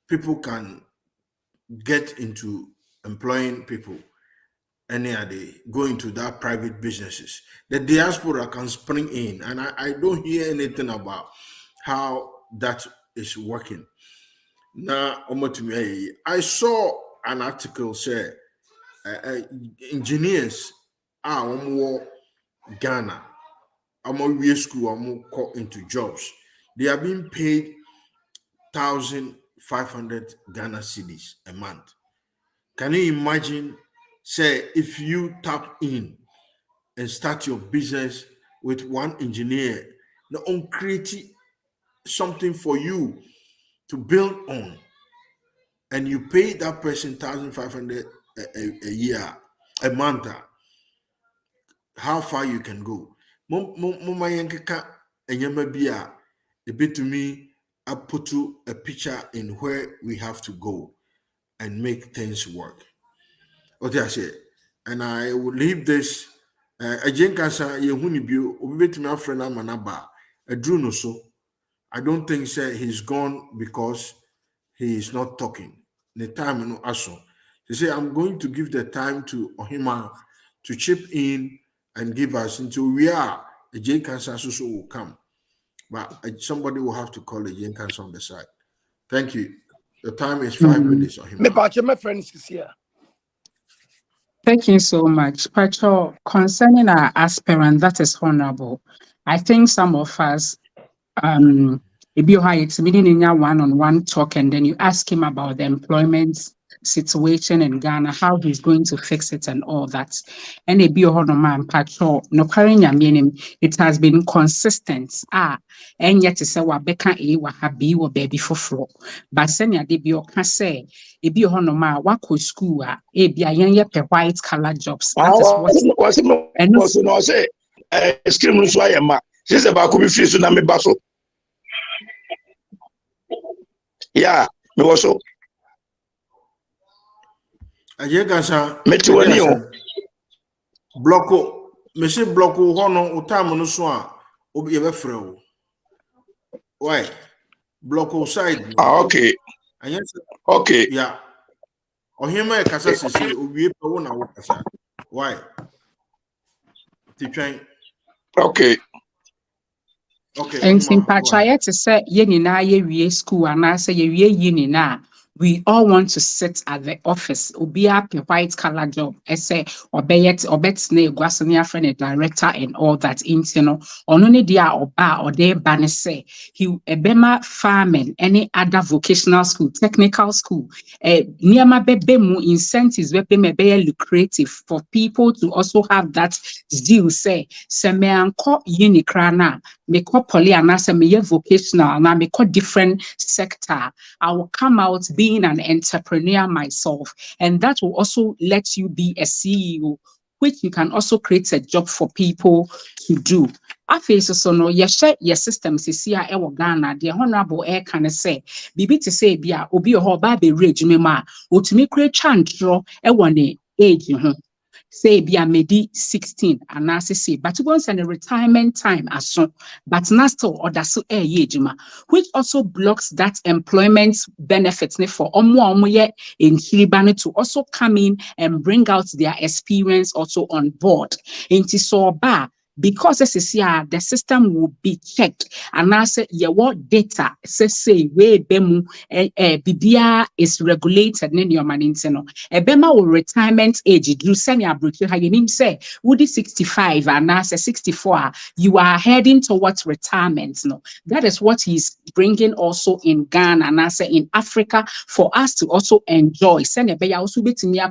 S3: people can get into employing people any day, go into that private businesses. The diaspora can spring in, and I don't hear anything about how that is working. Now, I saw an article say engineers are Ghana, school, into jobs. They are being paid 1,500 Ghana cedis a month. Can you imagine? Say if you tap in and start your business with one engineer, on create something for you to build on, and you pay that person 1,500 a year, a month, how far you can go. A bit to me, I put a picture in where we have to go and make things work. What I say, and I will leave this. Again, Kasa, Yehunibio, Ubit my friend Manaba, a Druno so. I don't think he's gone because he is not talking. The time no aso. He say I'm going to give the time to Ohima to chip in and give us until we are a Jane Cancer so will come. But somebody will have to call a Jane Cancer on the side. Thank you. The time is 5 minutes. Ohima.
S4: My friends is here.
S9: Thank you so much. Pacho, concerning our aspirant, that is honorable. I think some of us, it's meeting in your one-on-one talk, and then you ask him about the employment situation in Ghana, how he's going to fix it and all that. And Pacho, it has been consistent. And yet to say Wabeka Wahabi or baby for floor. But Senya Debio can say, wako school, white collar jobs. That is what
S6: and also no say scream so I am. She's about to be free so na me baso. Yeah, me also.
S3: Ajegasa
S6: Metiwani o.
S3: Blocko, me say blocko hono o time no so a obi e be frɛ o. Why? Blocko side.
S6: Okay. Okay.
S3: Yeah. Ohima e kasa sisi owie pe wo na wo kasa. Why? Titwan.
S6: Okay.
S3: Okay.
S9: And sympathize to say yenina ye school and I say ye yenina. We all want to sit at the office. Obi a white collar job. I say obeyet obetsne guasania friend a director and all that only dia or bar or de banner say he ebema farming any other vocational school, technical school. Near my bebemu incentives be lucrative for people to also have that zeal say me anko unikrana me ko poly anase me vocational na me ko different sector. I will come out being an entrepreneur myself, and that will also let you be a CEO, which you can also create a job for people to do. I face so no your systems is here Ghana. The honorable air can say bibi to say bia obi or baby rage me ma utimi create chantro one age say be a medi 16 and I say but once and a retirement time as so but now still or that's age which also blocks that employment benefits for in Kiribani to also come in and bring out their experience also on board. Into so ba because the system will be checked. And I say, what data say way bemu bibia is regulated in your money. Ebema will retirement age do send your brochure. You say, would 65 and I say 64, you are heading towards retirement. No, that is what he's bringing also in Ghana and I say in Africa for us to also enjoy. Send a beya also bit near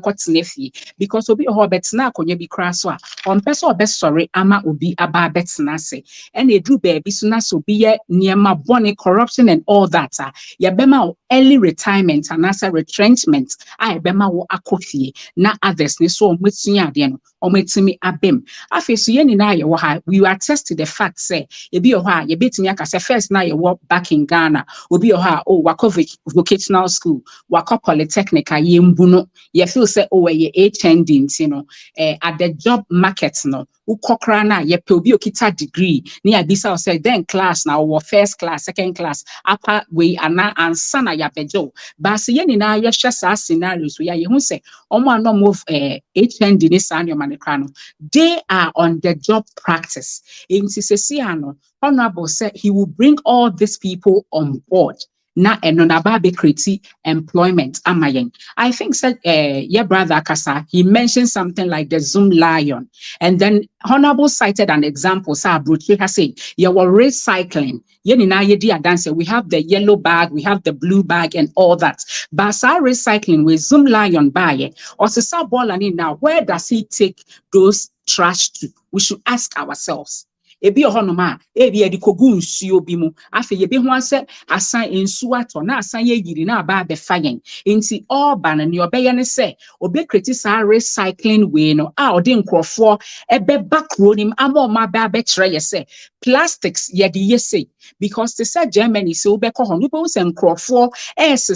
S9: because obi na konye bi kra so a on person best sorry ama obi aba betina se and a do baby so na so be near my bonny corruption and all that ya bema early retirement and as a retrenchment I bema wo akofie na others ni so ometua ade no ometimi abem afi so ye ni na ye wo ha we attest to the fact say e bi ho a ye betimi aka say first na ye wo back in Ghana obi ho a wako vocational school wako polytechnic ye mbu no ye feel say ye HND at the job market no ukokra na ye pe obi okita degree ni abisa say then class now or first class second class upper way ana ansa na ya bejo but say ye ni na ye hwe sa scenarios so ye hu say omo anom of HND ni sa no manekra no they are on the job practice in sisi ano honorable said he will bring all these people on board na eno na ba be create employment amayen. I think said your brother Kasa he mentioned something like the Zoom Lion, and then Honorable cited an example. Sa Bruce has said you were recycling. We have the yellow bag, we have the blue bag, and all that. But sa recycling with Zoom Lion buy or sa ball and now where does he take those trash to? We should ask ourselves. Ebi ohonoma ebi edikogu nsuo bi mu afi ye bi ho ase asan nsuo ato na asan ye yiri na aba be fayen nti all ban ne obeye ne se obe kreti sa recycling way no a ode nkrofo ebe bakronim ama ma ba be kire ye se plastics ye de ye say because they said Germany so be ko hono be se nkrofo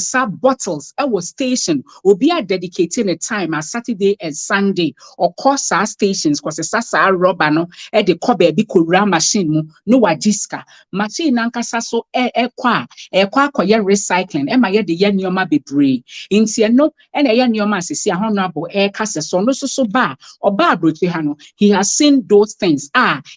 S9: sub bottles was station obi are dedicating a time as Saturday and Sunday or course our stations cause sa rubber no e de ko ba bi ko machine mu no wajiska machine nankasa so kwa akoye recycling ma ye de ye nioma bebre nti no na ye nioma asisi honorable kase so no so ba oba abrochi ha no he has seen those things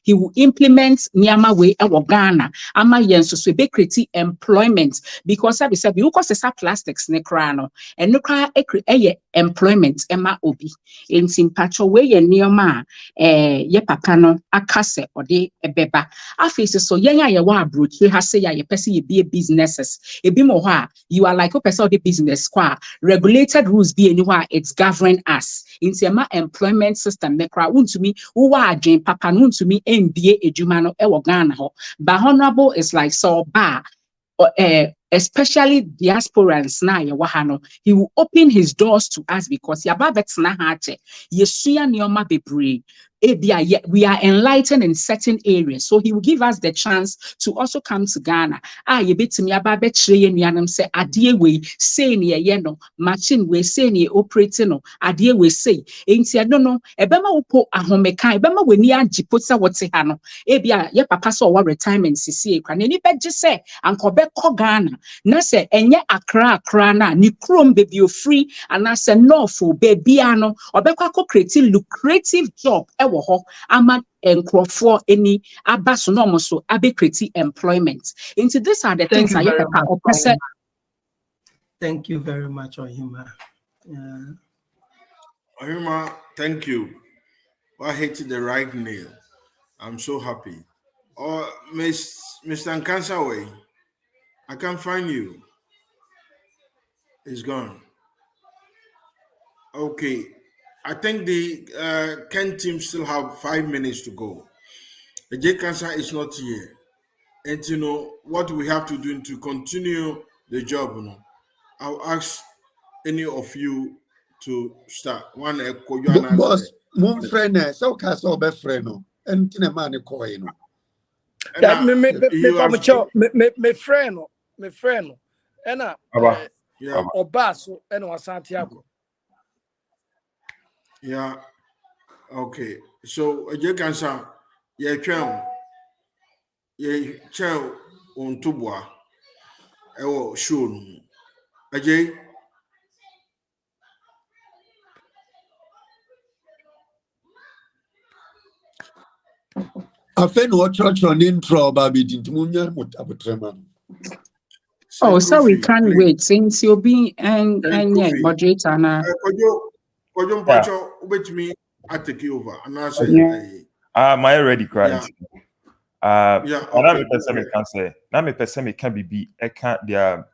S9: he will implement niama way e wo Ghana ama yen so be create employment because sabi we cause sa plastics ne kra no eno kra ye employment ema obi nti mpacho we ye nioma ye papa no akase ode ebeba afisi so yenya ye wa abrochi ha say ya ye person ye be businesses ebi mo ho you are like a person of the business kwa regulated rules be anywhere it's govern us into my employment system me kra untumi wo adwen papa no untumi mbie edwuma no e wo Ghana ho but honorable is like so ba especially diasporans na ye wahano he will open his doors to us because ya ba betna ha che yesua nioma bebre we are enlightened in certain areas so he will give us the chance to also come to Ghana ye betimi aba be kire ye nuanom se ade we say ne ye no machine we say ne operating no ade we say enti no ebema wo po ahomeka ebema we ni agipo se wote ha no ye papa so wa retirement sisi kwa ne ni beje se ankobe ko Ghana na se enye akra na ni krom baby free and na se north baby ano obekwa ko create lucrative job wo ho ama enkrofo any abaso no so abe create employment into these are the things I papa opese.
S5: Thank you very much Ohima.
S3: Ohima, thank you. I hit the right nail. I'm so happy. Mr. Nkansaway, I can't find you. It's gone. Okay. I think the Ken team still have 5 minutes to go. The J Cancer is not here. And you know what we have to do to continue the job. You know, I'll ask any of you to start. One
S2: boss mon friend so ka so be friend no entina ma ne koy no
S4: me friend no ena obaso ena wasante akọ.
S3: Yeah. Okay. So J Cancer, ye twen on tubwa ewo show no. Ajay
S2: afei na ɔkyerɛkyerɛ ne intro ɔba bi di nti munya abotrɛma no.
S9: Oh, so we
S3: Kofi,
S9: can't
S3: please.
S9: wait since you'll be and yeah,
S3: Kofi.
S9: moderator na.
S3: Kojo Mpacho, wait me, I take you over. And I say,
S9: Yeah.
S7: Am I ready, crying?
S3: yeah,
S7: Now
S3: okay.
S7: me person me can say. Now me person me can be. I can't. There,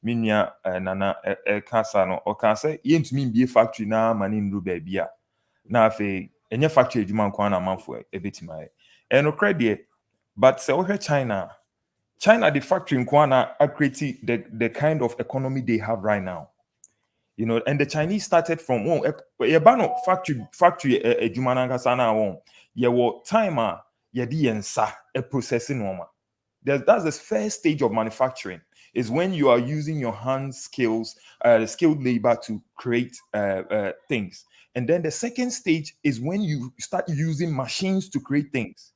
S7: minya nana. I can't say no. Or can say. Yen to me be a factory na mani nru baby ya. Na fe. Enye factory ejuma nkwa na manfo ebeti mai. No credit. But say okay China. China the factory nkwa na create the kind of economy they have right now. You know, and the Chinese started from factory ejumana sana won. Ye wo timer ye di yensa processing normal. That's the first stage of manufacturing is when you are using your hand skills, skilled labor to create things. And then the second stage is when you start using machines to create things.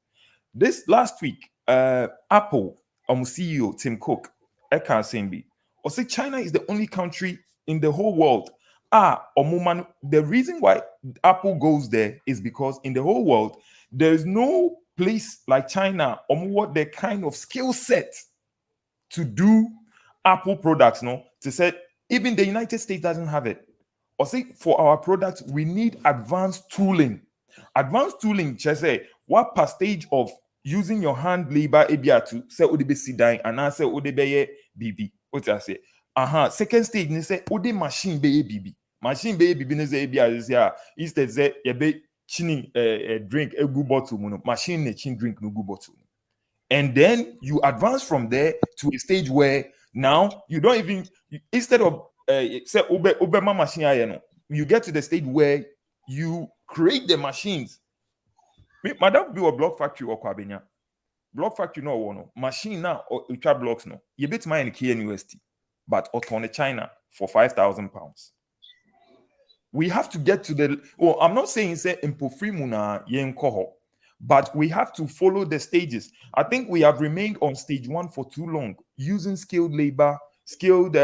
S7: This last week, Apple CEO Tim Cook, or say China is the only country in the whole world. The reason why Apple goes there is because in the whole world, there is no place like China what the kind of skill set to do Apple products, no? To say even the United States doesn't have it. Or say for our products, we need advanced tooling. Advanced tooling, just say what per stage of using your hand labor to say udebe sidai and I say udebe BB. What I say? Second stage, they say ode machine be BB. Machine be BB ne say ebia instead say be chini drink a good bottle machine ne chin drink no good bottle. And then you advance from there to a stage where now you don't even instead of say obema machine you get to the stage where you create the machines. Madam do a block factory or kwabenya. Block factory no one machine now or ultra blocks no. You bet my in KNUST, but on China for £5,000. We have to get to the I'm not saying say impofrimuna yen koho, but we have to follow the stages. I think we have remained on stage 1 for too long, using skilled labor, skilled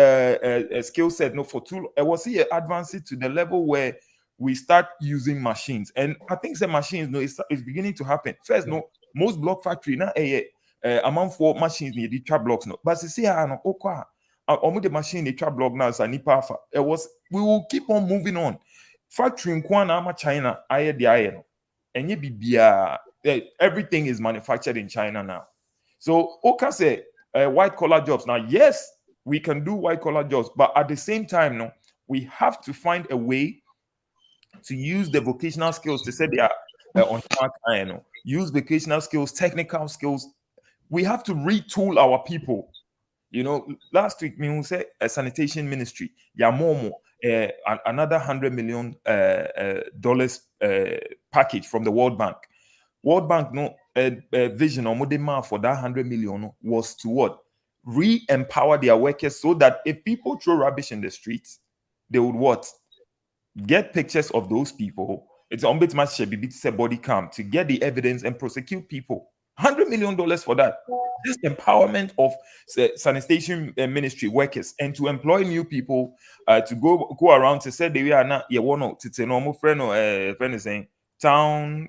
S7: skill set. No, for too long. I was here advancing to the level where we start using machines, and I think the machines, no, it's beginning to happen. First, no, most block factory now, amount for machines need the trap blocks, no, but see, no, the machine the trap block now is a nipa. We will keep on moving on. Factory in Kwana, China, and everything is manufactured in China now. So, okay, say white collar jobs. Now, yes, we can do white collar jobs, but at the same time, no, we have to find a way to use the vocational skills to say they are on use vocational skills, technical skills. We have to retool our people. You know, last week we said a sanitation ministry, Yamomo, another $100 million package from the World Bank. World Bank vision or demand for that 100 million was to what? Re-empower their workers so that if people throw rubbish in the streets, they would what? Get pictures of those people. It's on bit much body cam to get the evidence and prosecute people. $100 million for that. Just empowerment of sanitation ministry workers and to employ new people to go around to say they are not to normal friend or friend is saying town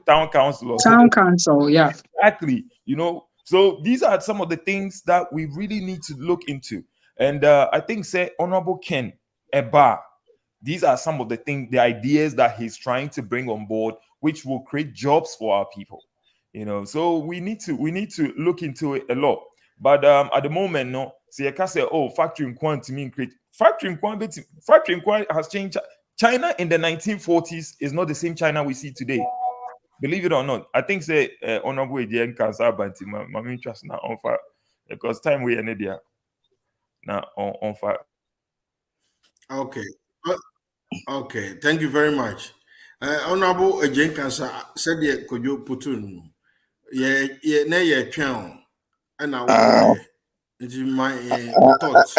S7: council.
S9: Town council, yeah.
S7: Exactly. You know, so these are some of the things that we really need to look into. And I think say Honorable Ken Eba, these are some of the things, the ideas that he's trying to bring on board, which will create jobs for our people. You know, so we need to look into it a lot. But at the moment, no, so you can say, oh, factory in quantity create factory in quantity has changed. China in the 1940s is not the same China we see today. Believe it or not. I think say honorable again cancer banti my interest now on fire because time we ended there now on fire.
S3: Okay. Okay, thank you very much. Honorable Ajay Kansa said ye kojo putun. Ye na ye twan and I my thoughts.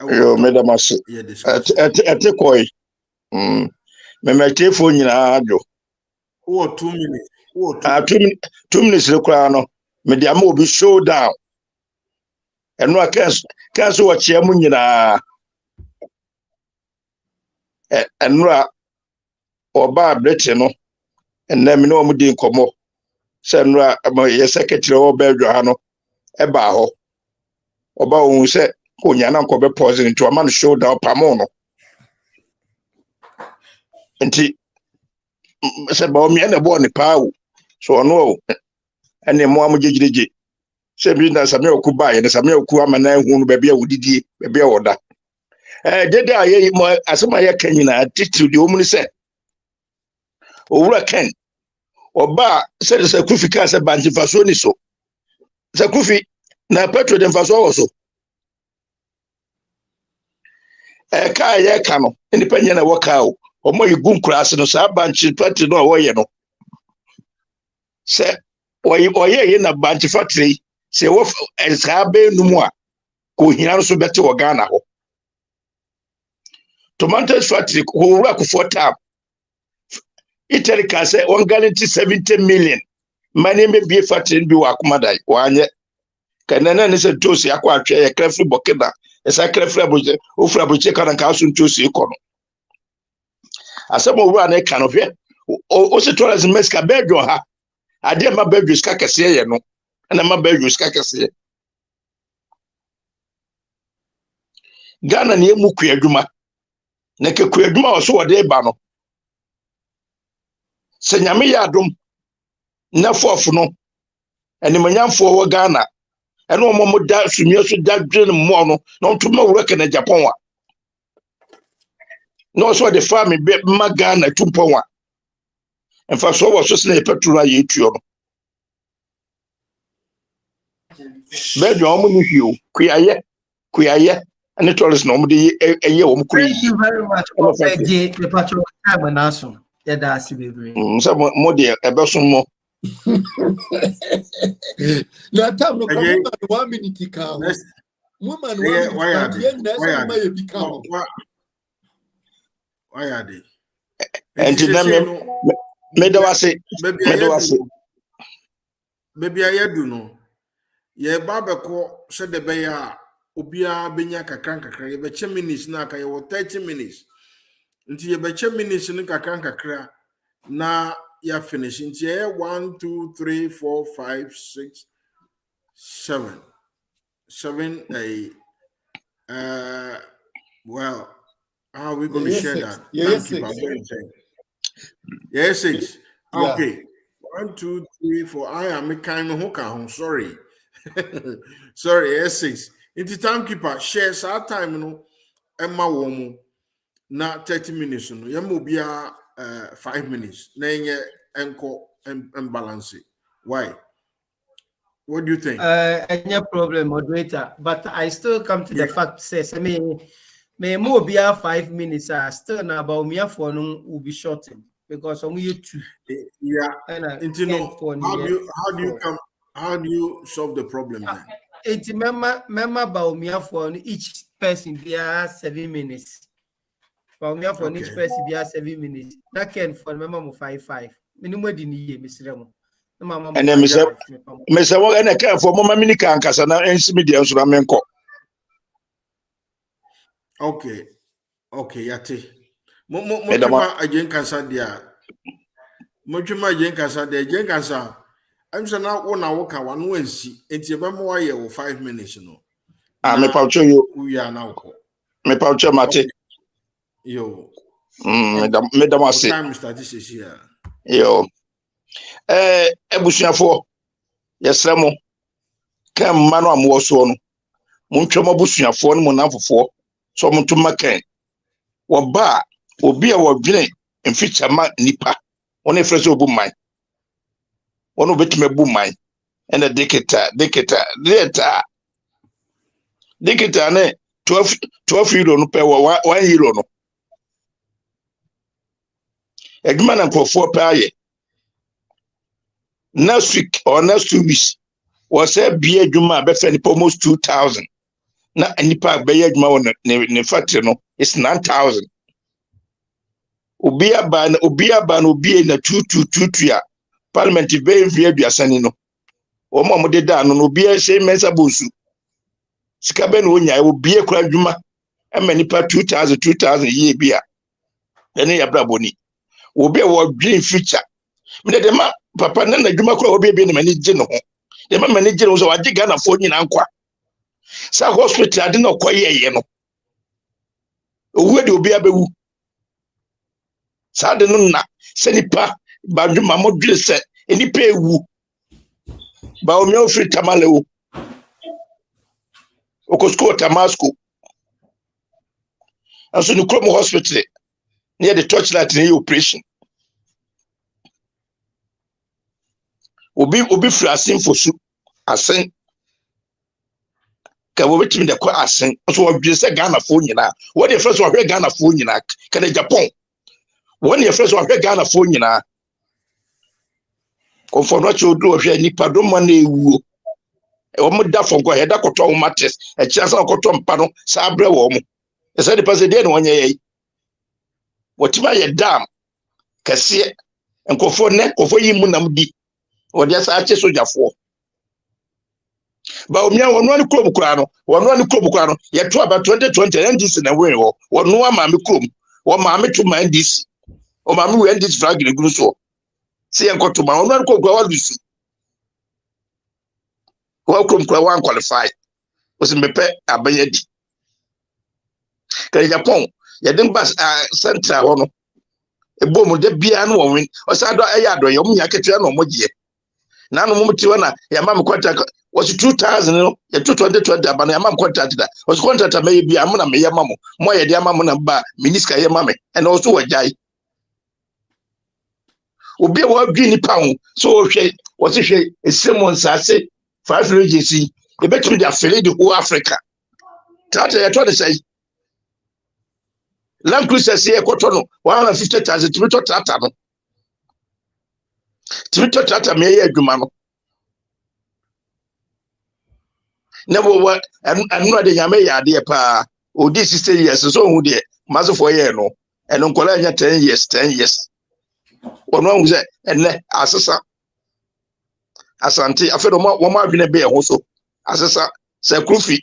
S6: Yo, madam, at koi. Me telephone nyina ado.
S3: 2 minutes.
S6: 2 minutes le kura no. Me dia mo bi show down. Eno akanso wa chia mu nyina. Enra oba brete no. Enna me no mu di nkomo. Senra my secretary or Belgiano Ebaho Oba who said Kunyana Kobe pausing into a man showed down Pamono. And he said, Bommy and a bonny pow. So no, and then Mohamed Jiji. Same as Samuel Kubai and Samuel Kuamana who baby would be order. Did I more as my Kenyan to the woman said, Ora Ken or Ba said as a Kufi Casa Banji Fasoni so. Zakufi na petro den faso also. Ka ya ka no, independent na waka o. Omo igum class no sa banchi party no wo ye no. Se oye ye na banchi factory se wo sa be no mu a ko hina so bete wo Ghana ho. Tomatoes factory ko wura ko for time. Italy can say 1 guarantee 70 million. Money may be factory bi wa kumadai wanye. Kanana ne se tosi akwa atwe ye krefri bokeda. Esa krefri abuje ofra abuje kana ka asun tosi ikono. Asemo wura na ka no hwe. O se tourism meska bedwo ha. Ade ma bedwo ska kese ye no. Na ma bedwo ska kese. Ghana ne emu kuadwuma. Na ke kuadwuma o so wode ba no. Se nyame ya adom na fofu no. Eni manyamfo wo Ghana. Eno mo da sumie so da dwen mo no no to ma wura kana Japan wa. No so the farm be ma Ghana tumpon wa. En fa so wo so se na petrol aye tuo no. Be do mo ni hio kuyaye ani tourist no mo de eye wo mo kuri.
S5: Thank you very much for the patrol time na so. Yeah, that's baby.
S6: So mo de ebe so mo.
S2: Na time no come 1 minute ka ho. Woman why are they?
S3: Why are they?
S6: And me do wase.
S3: Baby I do no. Ye babeko said the beya obia benya kakra ye be minutes na ka ye 30 minutes. Nti ye be minutes ni kakra na ya finish nti ye 1 2 3 4 5 6 7 well, how are we going to share that?
S2: Yes,
S3: yes, 6.
S2: Yeah.
S3: Okay. 1 2 3 4. I am kind of hooker. Sorry. Sorry, yes, 6. Into timekeeper, share our time, no. Emma womu na 30 minutes, no. Yamu be 5 minutes. Nenye enko and balance it. Why? What do you think?
S5: No problem, moderator. But I still come to the fact, says may more be 5 minutes. Still now about me for no will be shortened because only you two.
S3: Yeah. How do you solve the problem then?
S5: It's remember about me for each person be 7 minutes. For me for each person be 7 minutes. That can for remember 5. Minimum didn't hear Mr.
S6: And then Mr. What and I care for Mama Minica and Casana and Simidian Suramenko.
S3: Okay, yate. Mojuma again cancer dia. Mojuma again cancer dia. Again cancer. I'm saying now one hour can one Wednesday. It's about more year 5 minutes, you know.
S6: Me paucho you.
S3: We are now.
S6: Me paucho mate.
S3: Yo.
S6: Madam say.
S3: Time statistics here.
S6: Yo. Ebusuafo. Yesremo. Kam manu amwo so no. Montwem abusuafo no monafofo. So montuma kan. Wo ba obi a wo dwene mficha ma nipa. Wona efreso obu man. Wona obetime bu man. And dictator ne 12 euro no pe 1 euro no. Eduma na nkofo pe aye. Next week or next 2 weeks was a be adwuma be fe almost 2,000. Na anipa be adwuma won ne factory no it's 9,000. Obi aba na obi na 2222 a parliament be mfi aduasani no. Omo mo de da no obi a say mensa bosu. Sika be no onya obi e kura adwuma e ma nipa 2000 ye bia. Ene ya braboni. Obi e wo dream future. Me de ma papa na na dwuma kura obi na mani gye no ho de ma mani gye no so wagye Ghana fo nyina nkwa sa hospital ade na koyeye no owu de obi abewu sa de no na se nipa ba dwuma mo dwe se nipa ewu ba o mi ofri tamale o okosko tamasco aso ni krom hospital near the torchlight in operation obi free asin fosu asin ka wo betimi de kwa asin so wo dwe se Ghana fo nyina wo de first wo hwe Ghana fo nyina ka na Japan wo ne first wo hwe Ghana fo nyina konforno che odu wo hwe nipa do ma na ewu wo mo da fo ko he da koto wo mates e chia sa koto mpa no sa abre wo mo e se de pase de no wonye yi wotima ye dam kase nkofo ne kofo yi mu nam di wode sa ache sojafo ba omia wono ani krom kura no ye to aba 2020 NDC na we wo wono ama me krom wo ma me to ma NDC o ma me we NDC flag ne guru so se ye nkoto ma wono ani krom kura wa lusu wo krom kura wa qualify o se mepe abayadi ka Japan ye den bas central ho no ebom de bia no wo win o sa do ayado ye omnya ketua no mogye na no mumti wana ya mam contract was 2000 no ya 2020 abana ya mam contract da was contract me bia mo na me ya mam mo ye dia mam na ba minister ye mam and also wajai obi wa dwi ni pawo so o hwe wo se hwe esemon sase 5 agency e betumi dia fele the whole Africa tata ya to de say land cruiser say ekoto no 150,000 to to tata no to tata me ye adwuma no never what and no de nyame ya de pa o di 60 years so hu de maso for year no and nkola nya 10 years ono hu se enne asesa asante afedo mo ma adwene be ho so asesa se krufi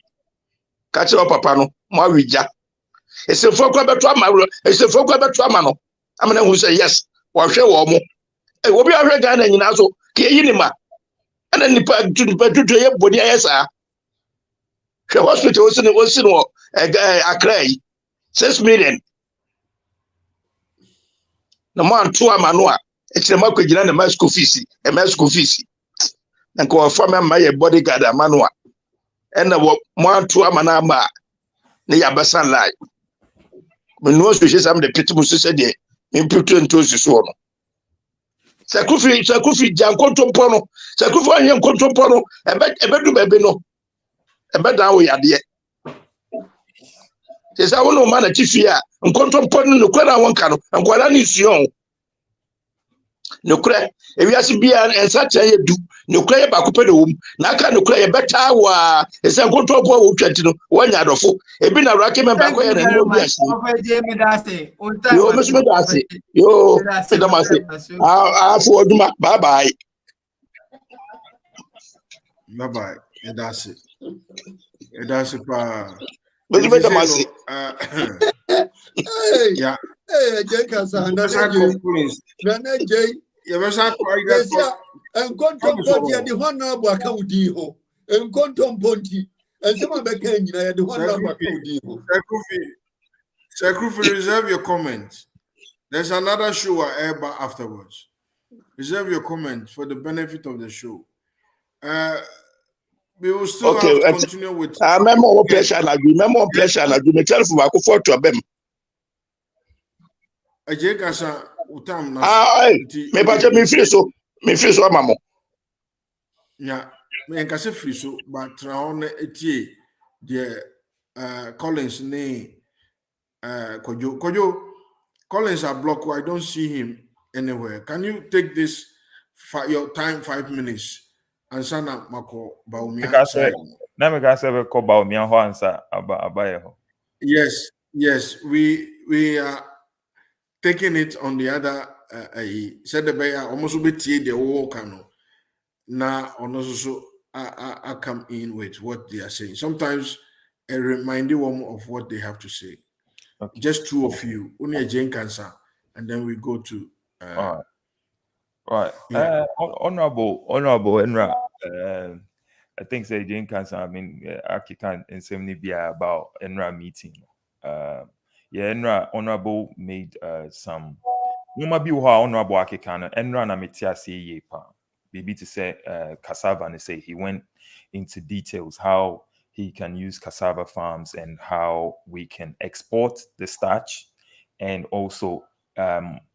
S6: ka che papa no mo awija esefo kwa beto ama no amana hu se yes wo hwe wo mo e obi ahwe Ghana nyina so ke yi ni ma ana nipa tutu ye bodi ayesa hwe hospital was no Accra 6 million na man to ama no a e kire makwagina na my school fees na ko fa me ye bodyguard ama no a e na mo to ama na ama ne ya basan lai me no so she sam de petimu so se de me pitu ntosi so no sakufi jankonto pono sakufi anye nkonto pono ebedu bebe no ebeda wo yade se sa wono ma na tifi a nkonto pono no kwara wonka no nkwara ni suon no kra ewiase bia ensa tia ye du no kra ye bakope de wom na aka no kra ye beta wa ese nkonto po wo twati no wanya adofo ebi na rake me bako ye na no bia si yo mesme dase yo pedamase for oduma bye bye that's it pa mesme damase
S3: yeah
S2: Jenkasa na Jay
S3: ya besa kwa
S2: enkontomponti ya di hwana abu akaudi ho enkontomponti ensema beka nyina ya di hwana abu akaudi ho
S3: Sacrifice, reserve your comments. There's another show afterwards. Reserve your comments for the benefit of the show. We will still have to continue with.
S6: Memo pressure na do me tell forako for to abem.
S3: Ajekasa utam na.
S6: Me ba je me free so amamo.
S3: Yeah, me enkase free so but na on etie the Collins name. Kojo Collins are blocked. I don't see him anywhere. Can you take this your time 5 minutes and sana mako baumia? Yes. We are taking it on the other. Said the bay almost be the whole cano. Now on also I come in with what they are saying. Sometimes I remind you of what they have to say. Okay. Just two of you, only a Jane cancer, and then we go to
S7: Right.
S3: Yeah.
S7: Honorable Enra. I think say Jane Cancer. I mean, Aki can in 70 be about Enra meeting. Yeah, Enra Honorable made some. No ma bi wo ha Honorable Aki can Enra na metia say ye pa. Maybe to say cassava and say he went into details how he can use cassava farms and how we can export the starch and also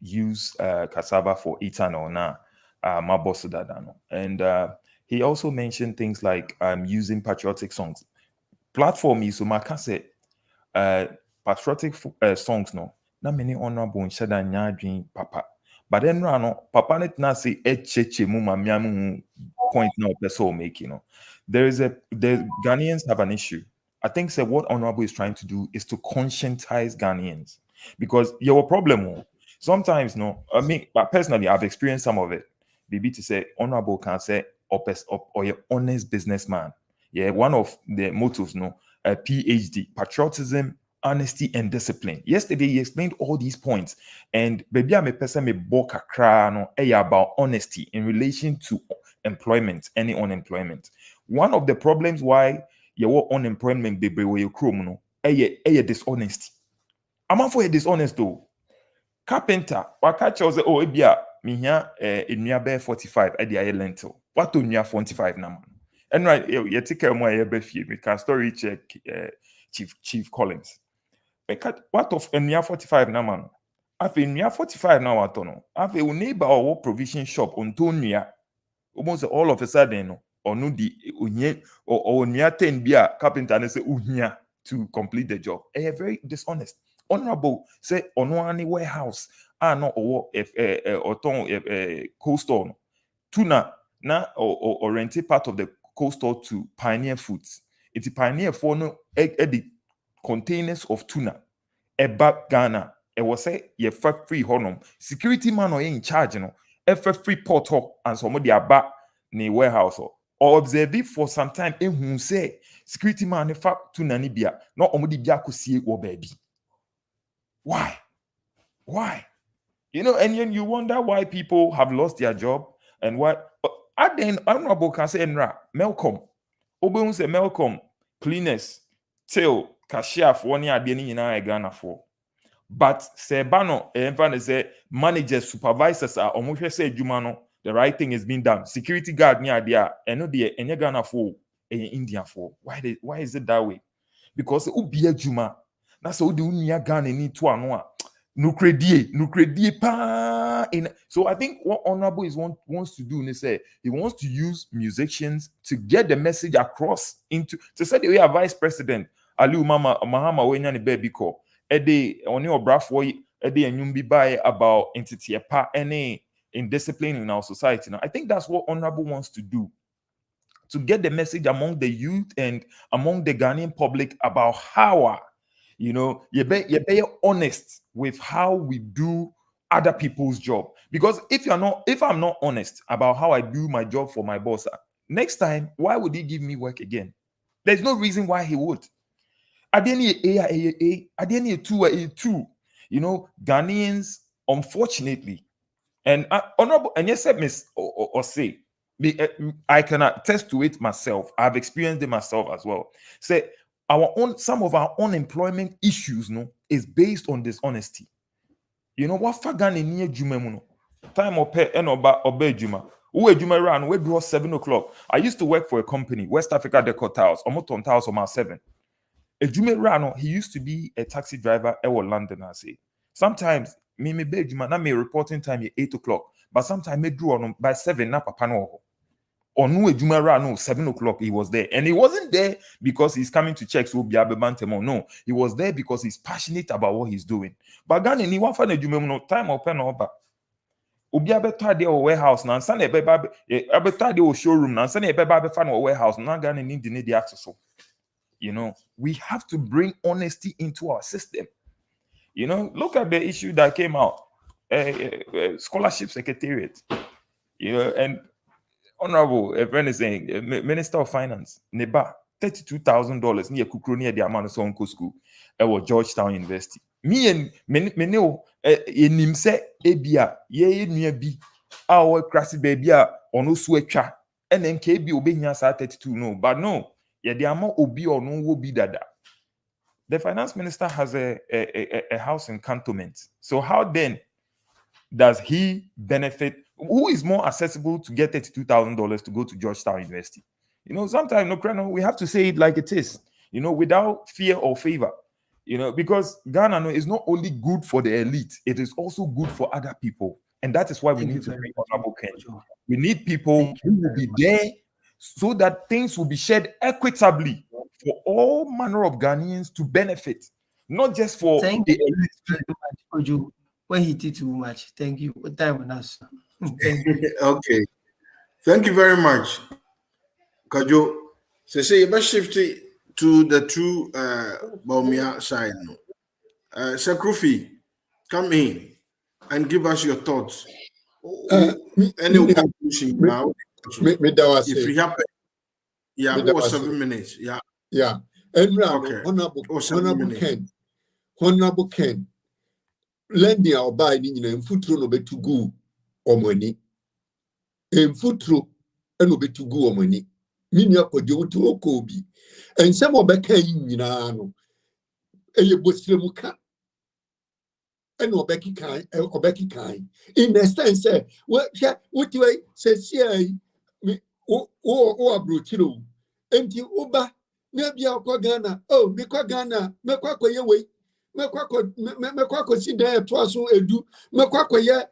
S7: use cassava for ethanol now. And he also mentioned things like using patriotic songs. Platform is so makase patriotic songs no. Na many honorable and shada nyadwin papa. But then no papa net na say echeche mu mamiamu point now person make the Ghanaians have an issue. I think say what honorable is trying to do is to conscientize Ghanaians because your problem sometimes no I mean but personally I've experienced some of it. Maybe to say honorable can say or your honest businessman. Yeah, one of the mottos no PhD patriotism, honesty and discipline. Yesterday he explained all these points and baby I'm a person me book no about honesty in relation to employment, any unemployment. One of the problems why your unemployment baby where you chrome no dishonesty. I'm for a dishonest though. Carpenter, waka chose oh ebia me here enua be 45 e dey lentil. What to nua 45 na man. And right you take care more be fie me can story check Chief Collins. What of enua 45 na man. Afi enua 45 na wato no. Afi wo neighbor or provision shop on to nua. Almost all of a sudden no or no di onye or nua 10 bia carpenter na say uhia to complete the job. Very dishonest. Honorable say ono any warehouse no or cold store tuna na or rented part of the cold store to Pioneer Foods. It's Pioneer for no the containers of tuna back Ghana. It was say ye free honum security man or in charge no free port and some of the aba ni warehouse or observe it for some time who say security man fact tuna ni bia no omudi bia kusie wo baby. Why? You know, and then you wonder why people have lost their job and what. At then, honorable can say, Enra, Malcolm, Obeun say Malcolm, cleaners, tail, cashier for 1 year, in Ghana for. But say Bano, and say managers, supervisors are almost say Jumano, the right thing is being done. Security guard near there, and no dear, and Ghana for, and India for. Why is it that way? Because Ubia Juma. That's all the unia Ghana need to anoa. Nukredie pa in. So I think what honorable wants to do is say he wants to use musicians to get the message across into to say the way a vice president Aliu Mahama wenya ni baby ko ede oni obrafo ede enyum bi buy about entity pa any indiscipline in our society. Now I think that's what honorable wants to do, to get the message among the youth and among the Ghanaian public about how, you know, you be honest with how we do other people's job. Because if I'm not honest about how I do my job for my boss, next time, why would he give me work again? There's no reason why he would. At the end of two, you know, Ghanaians, unfortunately, and honorable, and yes, miss or say, I can attest to it myself. I've experienced it myself as well. Say some of our unemployment issues, no, is based on dishonesty. You know what? Fagani near Juma time or pay and obey Juma. Who Juma ran? We draw 7 o'clock. I used to work for a company, West Africa Decor Towers, almost on Towers on my 7. A Juma ran. He used to be a taxi driver in London. I say sometimes me be Juma na me reporting time at 8 o'clock, but sometimes me drew on by 7 na papa no. Or no Jumara, no 7 o'clock he was there, and he wasn't there because he's coming to check so no, he was there because he's passionate about what he's doing. But Ghana ni one fan no time open over. Obi abeto ade o warehouse na nsa na ebeba abeto ade o showroom na nsa na ebeba be fan o warehouse na Ghana need the access. You know, we have to bring honesty into our system. You know, look at the issue that came out, scholarship secretariat. You know, and honorable, a friend is saying, Minister of Finance, Neba, $32,000 near Kukro near the amount of Sonko School, or Georgetown University. Me and Meneo, in him say, Ebia, ye near B, Our crassy baby or no sweater, and then KB obeying 32 no, but no, yeah, the amount obi or no will be that. The finance minister has a house in Cantonment. So how then does he benefit? Who is more accessible to get $32,000 to go to Georgetown University? You know, sometimes no, we have to say it like it is. You know, without fear or favor. You know, because Ghana is not only good for the elite, it is also good for other people. And that is why we need to bring Honorable Ken. We need people who will be there so that things will be shared equitably for all manner of Ghanaians to benefit, not just for
S5: Thank
S7: the
S5: you. When he did too much. Thank you. What time on us? Thank you.
S3: Okay. Thank you very much. Kajo, say you shift to the true Baumia side. Sakrufi, come in and give us your thoughts. Any conclusion now? If you happen, yeah, over 7 minutes. Yeah.
S2: Yeah. And now,
S3: Okay.
S2: Honorable Ken, lending our buying in futuro no be to go or money. In futuro, and no be to go or money. Minya kojo to okobi. And some of the Ken, no. A busremuka. And no Becky kind, or Becky kind. In the sense, what do I say? Me, abrochiro. And you Uba. Nebia kwa Ghana, oh, me kwa Ghana, me kwa kwa yewe, me kwa kwa si there twaso edu, me kwa ye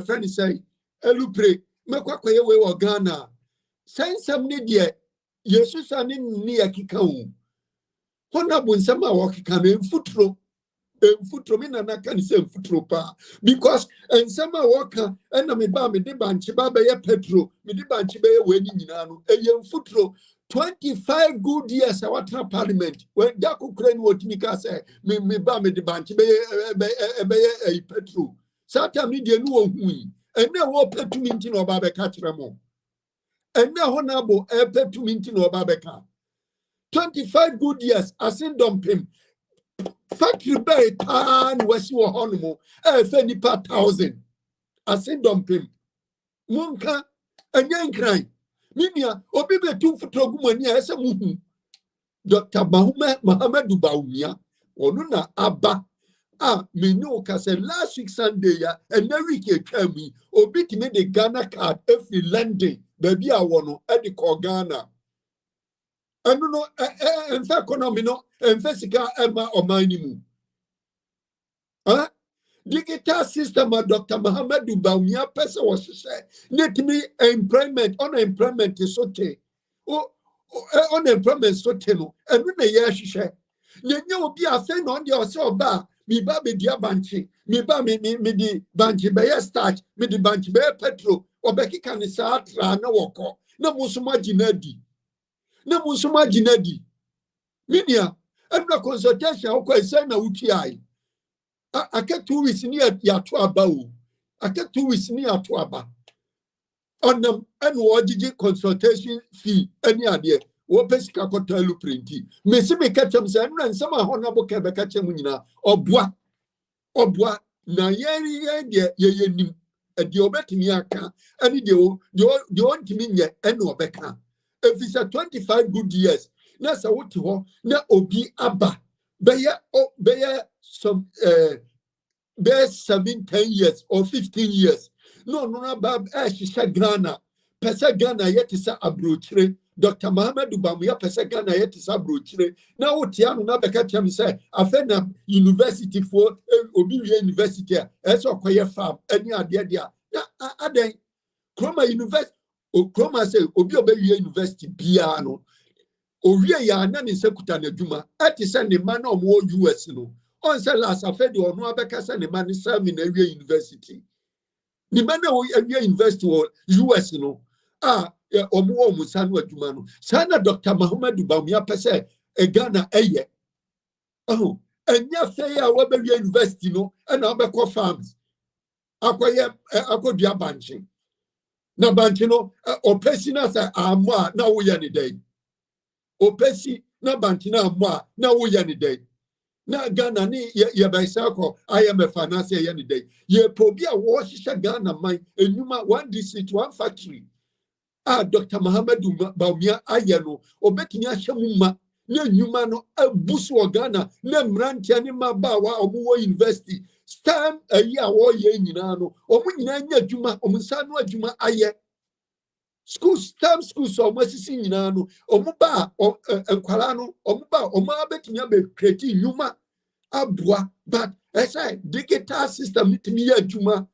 S2: friend say, elupre, me kwa yewe wa Ghana. Sensam ni die, Yesu sani ni akika hu. Hona bunsama wa kika no mfutro mi na kan se mfutro pa because ensama waka ena me ba me de banchi ba be ye petro me de banchi be ye weni nyina no eye mfutro 25 good years I want parliament when that Ukraine what me ka say me ba me de banchi be ye petro sata me de no hui ene wo petu minti no ba be ka kire mo ene honabo petu minti no ba be ka 25 good years asin dumping factory bay pan was your honmo any per 1,000 asin dumping munka anya nkran minia obi be tu fotogu mani ese muhu Dr. Muhammadu Baumia onu na aba menu ka say last week Sunday ya and week e twami obi timi de Ghana card every London baby a wono e de ko Ghana anu no en fa economy no en physical ema omanimu digital system Dr. Muhammadu Baumia person was say let me employment unemployment is sote unemployment sote no enu na ye hwehwe yenye obi afen no de ose oba mi ba be dia banchi mi ba mi di banchi be ye starch mi di banchi be petro obeki kan sa atra na woko na musuma ginadi minia every consultation okwa say na wuti ai ake 2 weeks ni ya to aba o ake 2 weeks ni ya to aba onam enu ojiji consultation fee any ade wo pesika kotalu printi mesi me kachem say na nsama honabo ke be kachem nyina obua na ye de nim de obetimi aka ani de ontimi nye enu obeka if it's a 25 good years na sa wuti ho na obi aba be some 7-10 years or 15 years no bab shisha Ghana pesa Ghana yeti sa abrochire Dr. Muhammadu Baumia pesa Ghana yeti sa abrochire na wuti anu na beka cham say afena university for obi university eso koye farm ani ade dia na aden Kroma university Kroma say obi obewie university bia no owie ya na ne sekuta na dwuma ati say ne man no mo US no on say last afedi ono abeka say ne man serve na wie university ne man na wie university wo US no omo musa no adwuma no sana Dr. Muhammadu Baumia pese Ghana eye enya fe ya wo be wie university no na obekọ farms akodua banchi na banchi no opesi na say amwa na wo ye ne day opesi na banchi na amwa na wo ye ne day na Ghana ni ye baisako IMF finance ye ni day ye pobia wo hihye Ghana man enuma one district one factory Dr. Muhammadu Baumia aye no obetumi ahye mu ma na enuma no abusu o Ghana na mrantia ni mabawa omuwo university stam ayi a wo ye nyina no omu nyina nya adwuma omunsa no adwuma aye school stam school so masisi nyina no omuba enkwala no omuba oma betumi abe create nyuma abua but esa digital system nitimi ya adwuma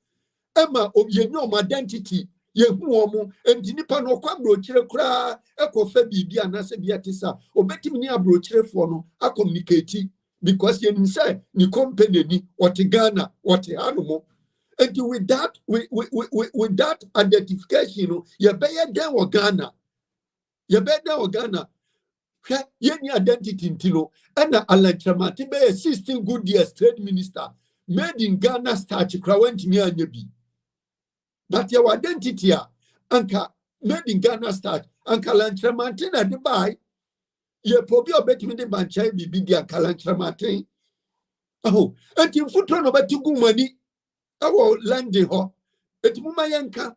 S2: ema obienyo om identity yehu omo enti nipa no kwa brochire kura ekofa bibia na se bia tisa obetimi ni abrochirefo no a communicate because you say ni company ni what Ghana what anomo and with that with that identification you better than Ghana you better than Ghana any identity intino and Alentramati be 16 good years trade minister made in Ghana start went near nebi but your identity anka made in Ghana start anka Alentramati na Dubai ye probably obet me the banchai bibi dia Alentramati oh and in footron about to go money our landing ho etimuma yanka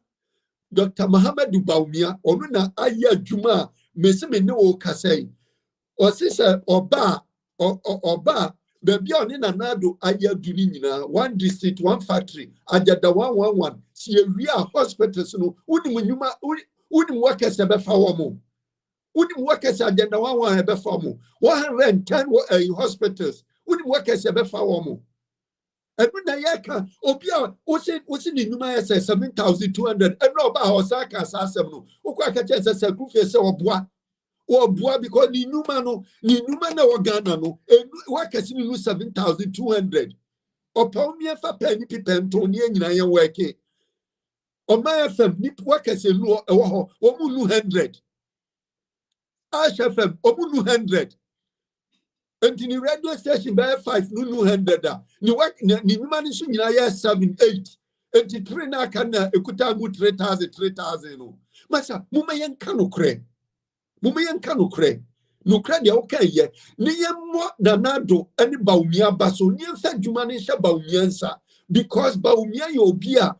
S2: Dr. Muhammadu Baumia onuna aya juma meseme ne wo kasai o sise oba baby on na nado aya duni nyina one district one factory ajada 111 si ewia hospitals no unim nyuma unim workers e be fa wo mo unim workers ajada 111 e be fa mo 110 hospitals unim workers e be fa wo mo Ebuna yeka obia osi ni numa yesa 7,200 eno ba hosaka asasem no ukwa kache se sacrifice se obua because ni numa na Ghana no wakasi ni 7,200 opa mi fa penny pipento ni nyina ye weke o ma fm ni wakasi nu ewo ho o mu nu 100 asha fm o mu nu 100 and in the radio station by 5 no 100 ni work ni money so nyina ya 7 8 and 3 na kana ekuta mu 3,000 no masa muma yenka no kre no kre dia okay ni yemmo na nado ani Baumia baso ni mfa dwuma ne hye Baumia nsa because Baumia ye obi a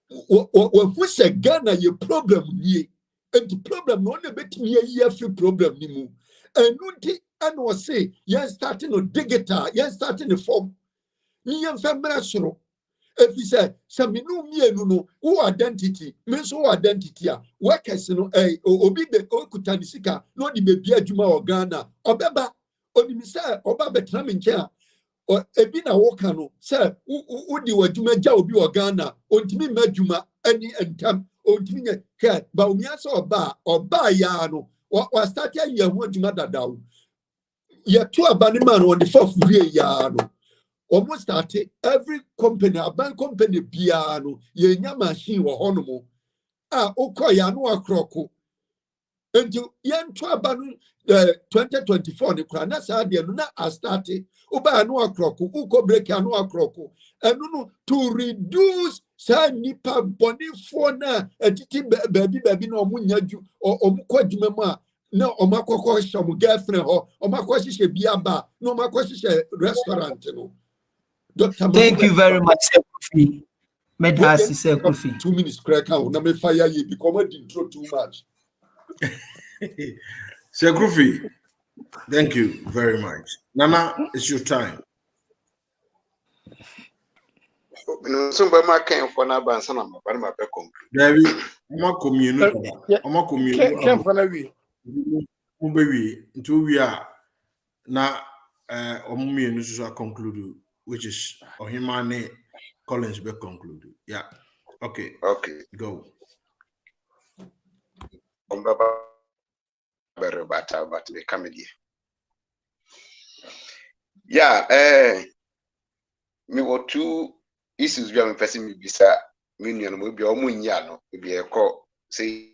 S2: wo se Ghana ye problem nie and the problem no na betimi ye afi problem ni mu enuti and was say yes starting no digital yes starting the form ni yem famra soro if you say saminu mienu no who identity means who identity a workers no obi be okuta ni sika no di be bia adwuma o Ghana obeba onimi say oba betra me nche a ebi na woka no say udi wadwuma gya obi o Ghana ontimi madwuma ani entam ontimi nye ke ba omia so oba ya no wa start ya yehu adwuma dadawo ye to abani man on the fourth year ya no almost started every company a company bia no ye nya machine wo honomo okoya no akroko enti ye to abanu 2024 ne kra na sa de no na a started oba no akroko uko break no akroko enu no to reduce sa nipa boni for na etiti baby na omunyaju omukwadwuma mu a no omakoko shom girlfriend ho omakoko hihye biaba no omakoko hihye restaurant no Dr.
S5: Thank you very much, Kofi. Medasi say Kofi.
S2: 2 minutes crack out na me fire you because I didn't throw too much.
S3: Sir Kofi, thank you very much. Nana, it's your time.
S1: No, so by my kind for na ban sana ma ba be conclude.
S3: David, oma community.
S4: Ken for na wi.
S3: Baby, until we are na omumienu so conclude, which is Ohimane Collins be conclude. Yeah. Okay. Go.
S1: Ombaba berobata but the comedy. Yeah, me wo two issues we am person me bisa me nua no bi o munya no bi e ko say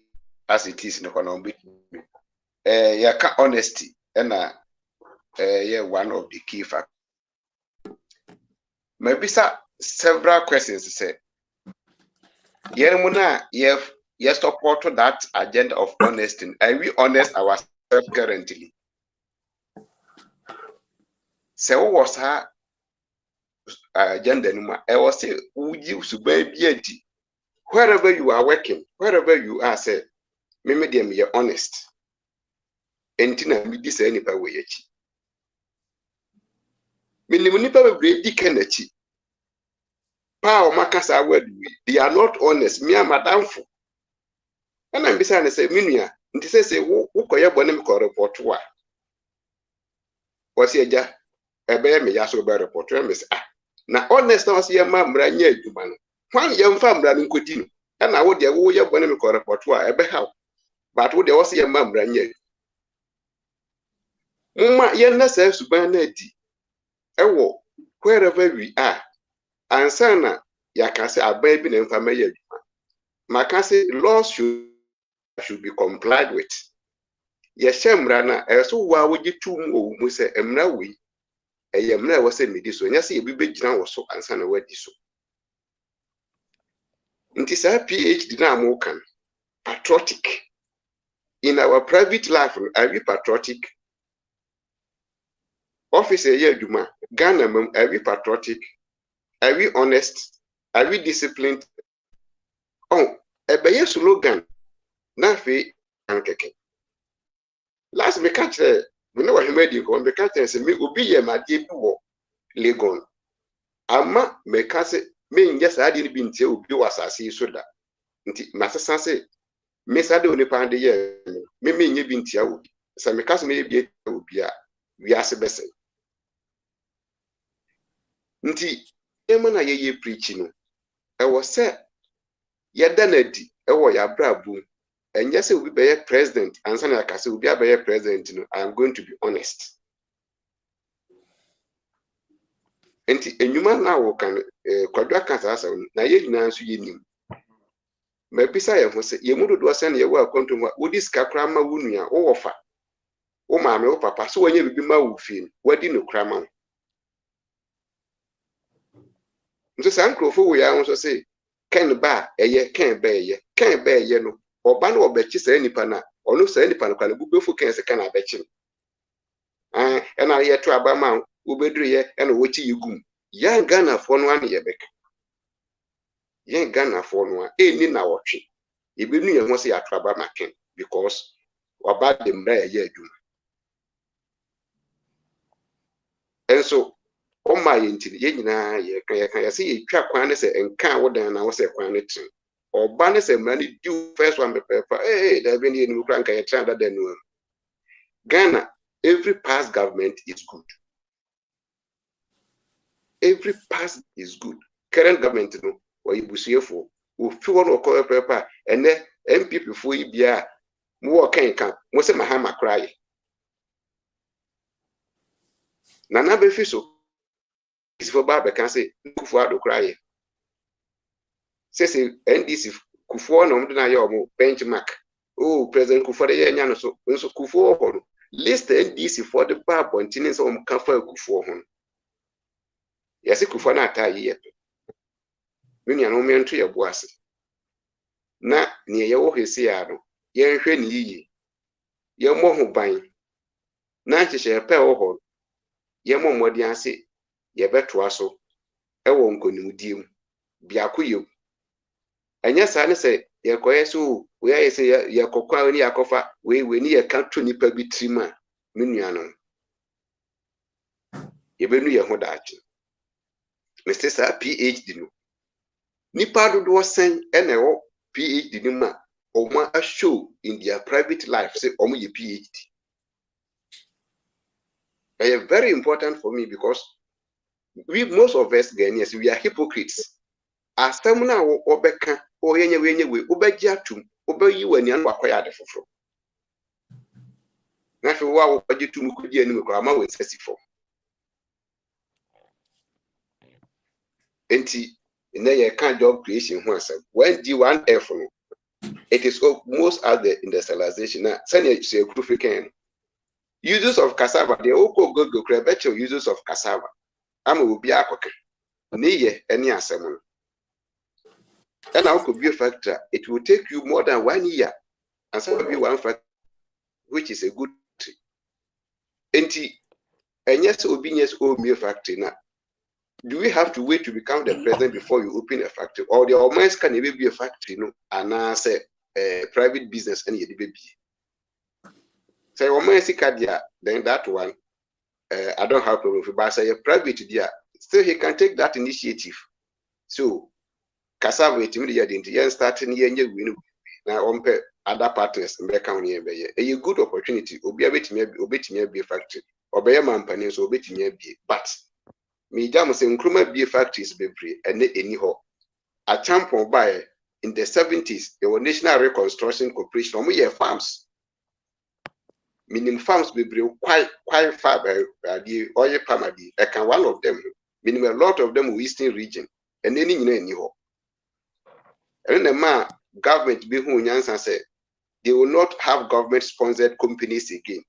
S1: as it is no kono bit ya ka honesty na yeah one of the key factors. Maybe several questions say Yermuna yes support to that agenda of honesty. Are we honest ourselves currently? se was her agenda numa I was say would you subai wherever you are working, wherever you are, say me dem ye honest entina mi di say nipa we yachi me nipa be di kenachi pa o makasa wadu they are not honest me madam fo and I'm beside say minua nti say wo koye bone me ko report wa o se eja ebe me ya so be report me say na honest na so ye ma mra nya aduma no kwan ye mfa mra no nkodi no na wo de wo ye bone me ko report wa ebe ha but wo de wo se ye ma mra nya mma ye na say suban na di ewo wherever we are ansana ya ka say aban bi na mfa ma ye aduma maka say laws should be complied with. Yes, Mrana, so why would you two mu say emra we? A yamna was a mediso, and yes, we be now so answer a word so. It is a PhD now can patriotic. In our private life, are we patriotic? Officer Yeduma, Ghana, are we patriotic? Are we honest? Are we disciplined? Oh, a bayer slogan, Nafi and Keke. Last me catch we know what he made you go and catch and say me ubi ye ma die bi Legon. Ama me catch me just I didn't be ntie ubi wasase so da. Nti masasa say me sade oni pande ye me nye bi ntia ubi. Sa me catch me bi ubi a wi ase bese. Nti ema na ye preach no. E wo say ye danadi e wo ya brabu. And yes, will be a president, and some like I say, will be a president. You know, I am going to be honest. And you man now can quadra answer. Now, you answer you. Maybe say, you would send your work on to what this Kakrama Wunia or offer. Oh, mamma, oh, papa, so when you be my wolfin, what do you know, Crammer? Just uncle for we also say, can buy a year, can't bear ye, no. Or ban or bet you say any pana, or no say any pana can go for cancer can I bet you. And I yet to Abama, Ubedria, and what you goom. Young Ghana for 1 year back. Young Ghana for 1, ain't now watching. You be near once a Trabama can, because or bad them by a year doom. And so, on my intelligence, I see a trap quan and can't what then I was a quantity. Or banners and money due first one paper. Hey, there been in Ukraine, I tried that then. Ghana, every past government is good. Every past is good. Current government, you know, or you see for who feel or call a paper, and then MP before you be a more can't come. Most of my hammer cry. Nana befiso is for Baba can say, Kufu to cry. Says NDC Kufu no mdena benchmark. Oh, President Kufu the year so Kufu list NDC for the bar continents on Kafa Kufu hon. Yes, Kufu na ta ye. Many no men to your boss. Na near your hesiano, yen hwen yi. Ye mo ho ban. Na hye pe wo hon. Ye mo modi ase ye beto aso. E wo nkonimdiem. Biakoyem. Anya sa ne se ye koye so we aye se ye kokwa ni akofa we ni ye ka to nipa bi trima menuanom ye benu ye ho daachi Mr. Sa PhD no nipa dodo sen ene wo PhD ni ma oma a show in their private life say omo ye PhD. It's very important for me because we most of us Ghanaians we are hypocrites. As someone obeka o yenye we obeji atum obeyi wani anu akoya de foforo na fe wa obeji tum kudi ani ko ama we sesifo enti na ye kan job creation ho asem when D1F no it is almost as the industrialization na senior say African uses of cassava they oko go create uses of cassava ama obi akoka na ye ani asem no. And now could be a factor. It will take you more than 1 year, and some of you one factor, which is a good thing. And yes, obedience or mere factory now. Do we have to wait to become the president before you open a factory? Or the almost can even be a factory, no? And I say private business and the baby. Say almost then that one I don't have problem with, but I say a private there, still he can take that initiative. So cassava immediately starting here win now on other partners in county a good opportunity will be a bit me be a factory or be a man panel so bit me be but me jam say Nkrumah be factories be and anyhow at tampon by in the 70s there were National Reconstruction Corporation or more farms. Meaning farms be quite far by the oil palm. I can one of them, meaning a lot of them Eastern region, and any anyhow. And the man government be who Nyansa said they will not have government sponsored companies again.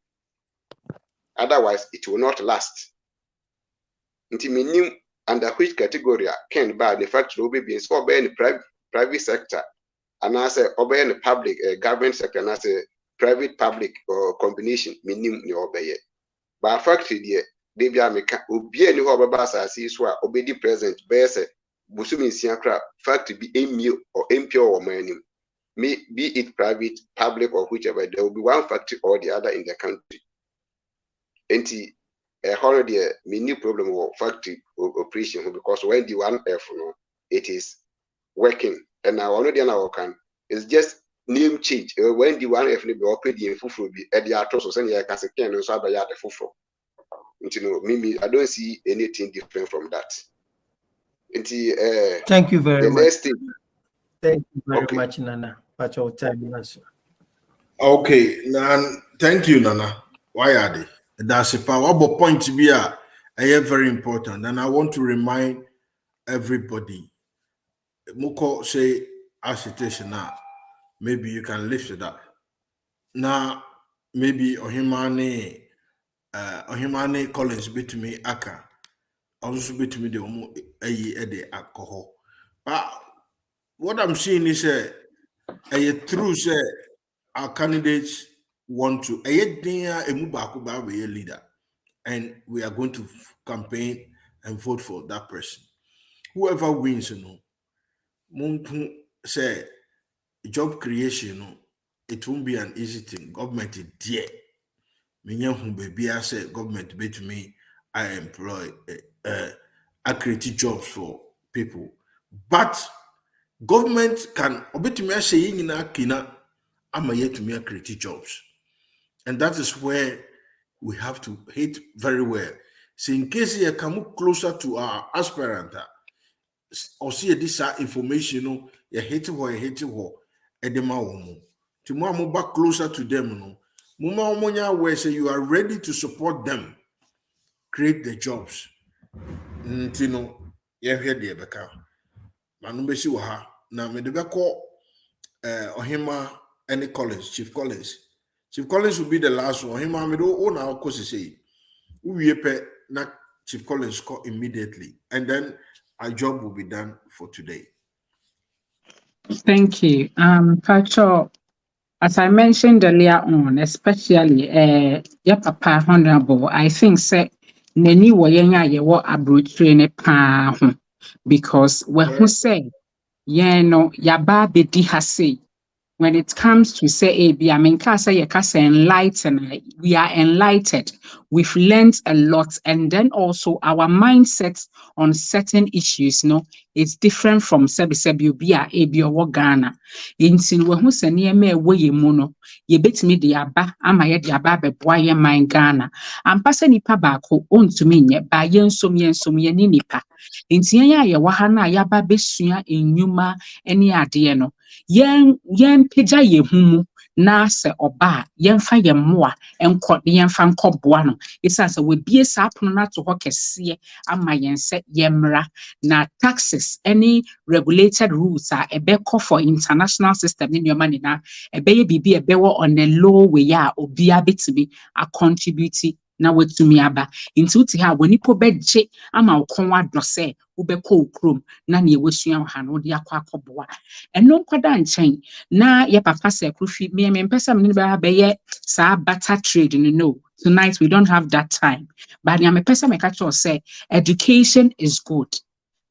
S1: Otherwise, it will not last. Until meaning under which category can buy the factory will be so by in the private sector, and I say obey in the public government sector, and I say private public or combination meaning ni obey. But factory there, they be America, obi any who babasa see so obey the present base busumi siakra factory be MU or MPO or money. May be it private, public or whichever, there will be one factory or the other in the country. Enti a holiday many problem with factory operation because when the one F it is working and now already now can it's just name change when the one F be open the fufu be at the atos or send your can so by the fufu. You know, me I don't see anything different from that.
S5: Thank you very much.
S1: Next thing,
S5: thank you very much, Nana. But your time is
S3: okay, thank you, Nana. Why are they? That's a powerful point to be very important, and I want to remind everybody. Muko say agitation now. Maybe you can lift it up. Now, maybe Ohimane Collins bit me aka. Also bit me the alcohol. But what I'm seeing is a true say our candidates want to a leader, and we are going to campaign and vote for that person. Whoever wins, you know, say job creation, it won't be an easy thing. Government is dear. Baby, I say government bet me. I employ, I create jobs for people, but government can obey me. I say in kina, I'm yet to me create jobs, and that is where we have to hit very well. So in case you come closer to our aspirant, or see this information, you hate it, edema woman. Tomorrow move back closer to them, no. Muma omonya where say you are ready to support them, create the jobs. Ntino, you hear the beka. Manumbesi waha. Na medebe call Ohima any Collins, Chief Collins. Chief Collins will be the last one. Ohima medo o na okosi say. Uyepe na Chief Collins call immediately, and then our job will be done for today.
S9: Thank you. Pacho, as I mentioned earlier on, especially your papa honorable, I think say neni wo yenya ye wo abrochire ne pa ho because when who say yeah no yaba bedi ha say when it comes to say I mean say enlightened, we are enlightened. We've learned a lot, and then also our mindset on certain issues, no, it's different from Sebi Ebio Ghana. In sin we who say near me way mono, ye bet me the aba, ama ye the aba boye mine Ghana. And passing nipa bako on to me ye by yen som nipa. In tianya ye wahana yaba besua in yuma any adieno. Yen pija ye humu na se oba yen fa ye moa enko yen fa nko boa no isa se we bie sa apono na to hokese ama yen se yemra na taxes any regulated rules are ebeko for international system in your money na ebeye bibi ebewo on a low way ya obi abetibi a contribute na watumi aba nti uti ha wonipo begye ama wokon adɔ sɛ wobɛkɔ okrom na ne ewasua ha no de akɔ akɔboa ɛno nkɔda nkyɛn na ye papa sɛ Kofi me mpɛsɛ me ne bɛyɛ saa barter trade no tonight we don't have that time but me mpɛsɛ me ka kyerɛ sɛ education is good.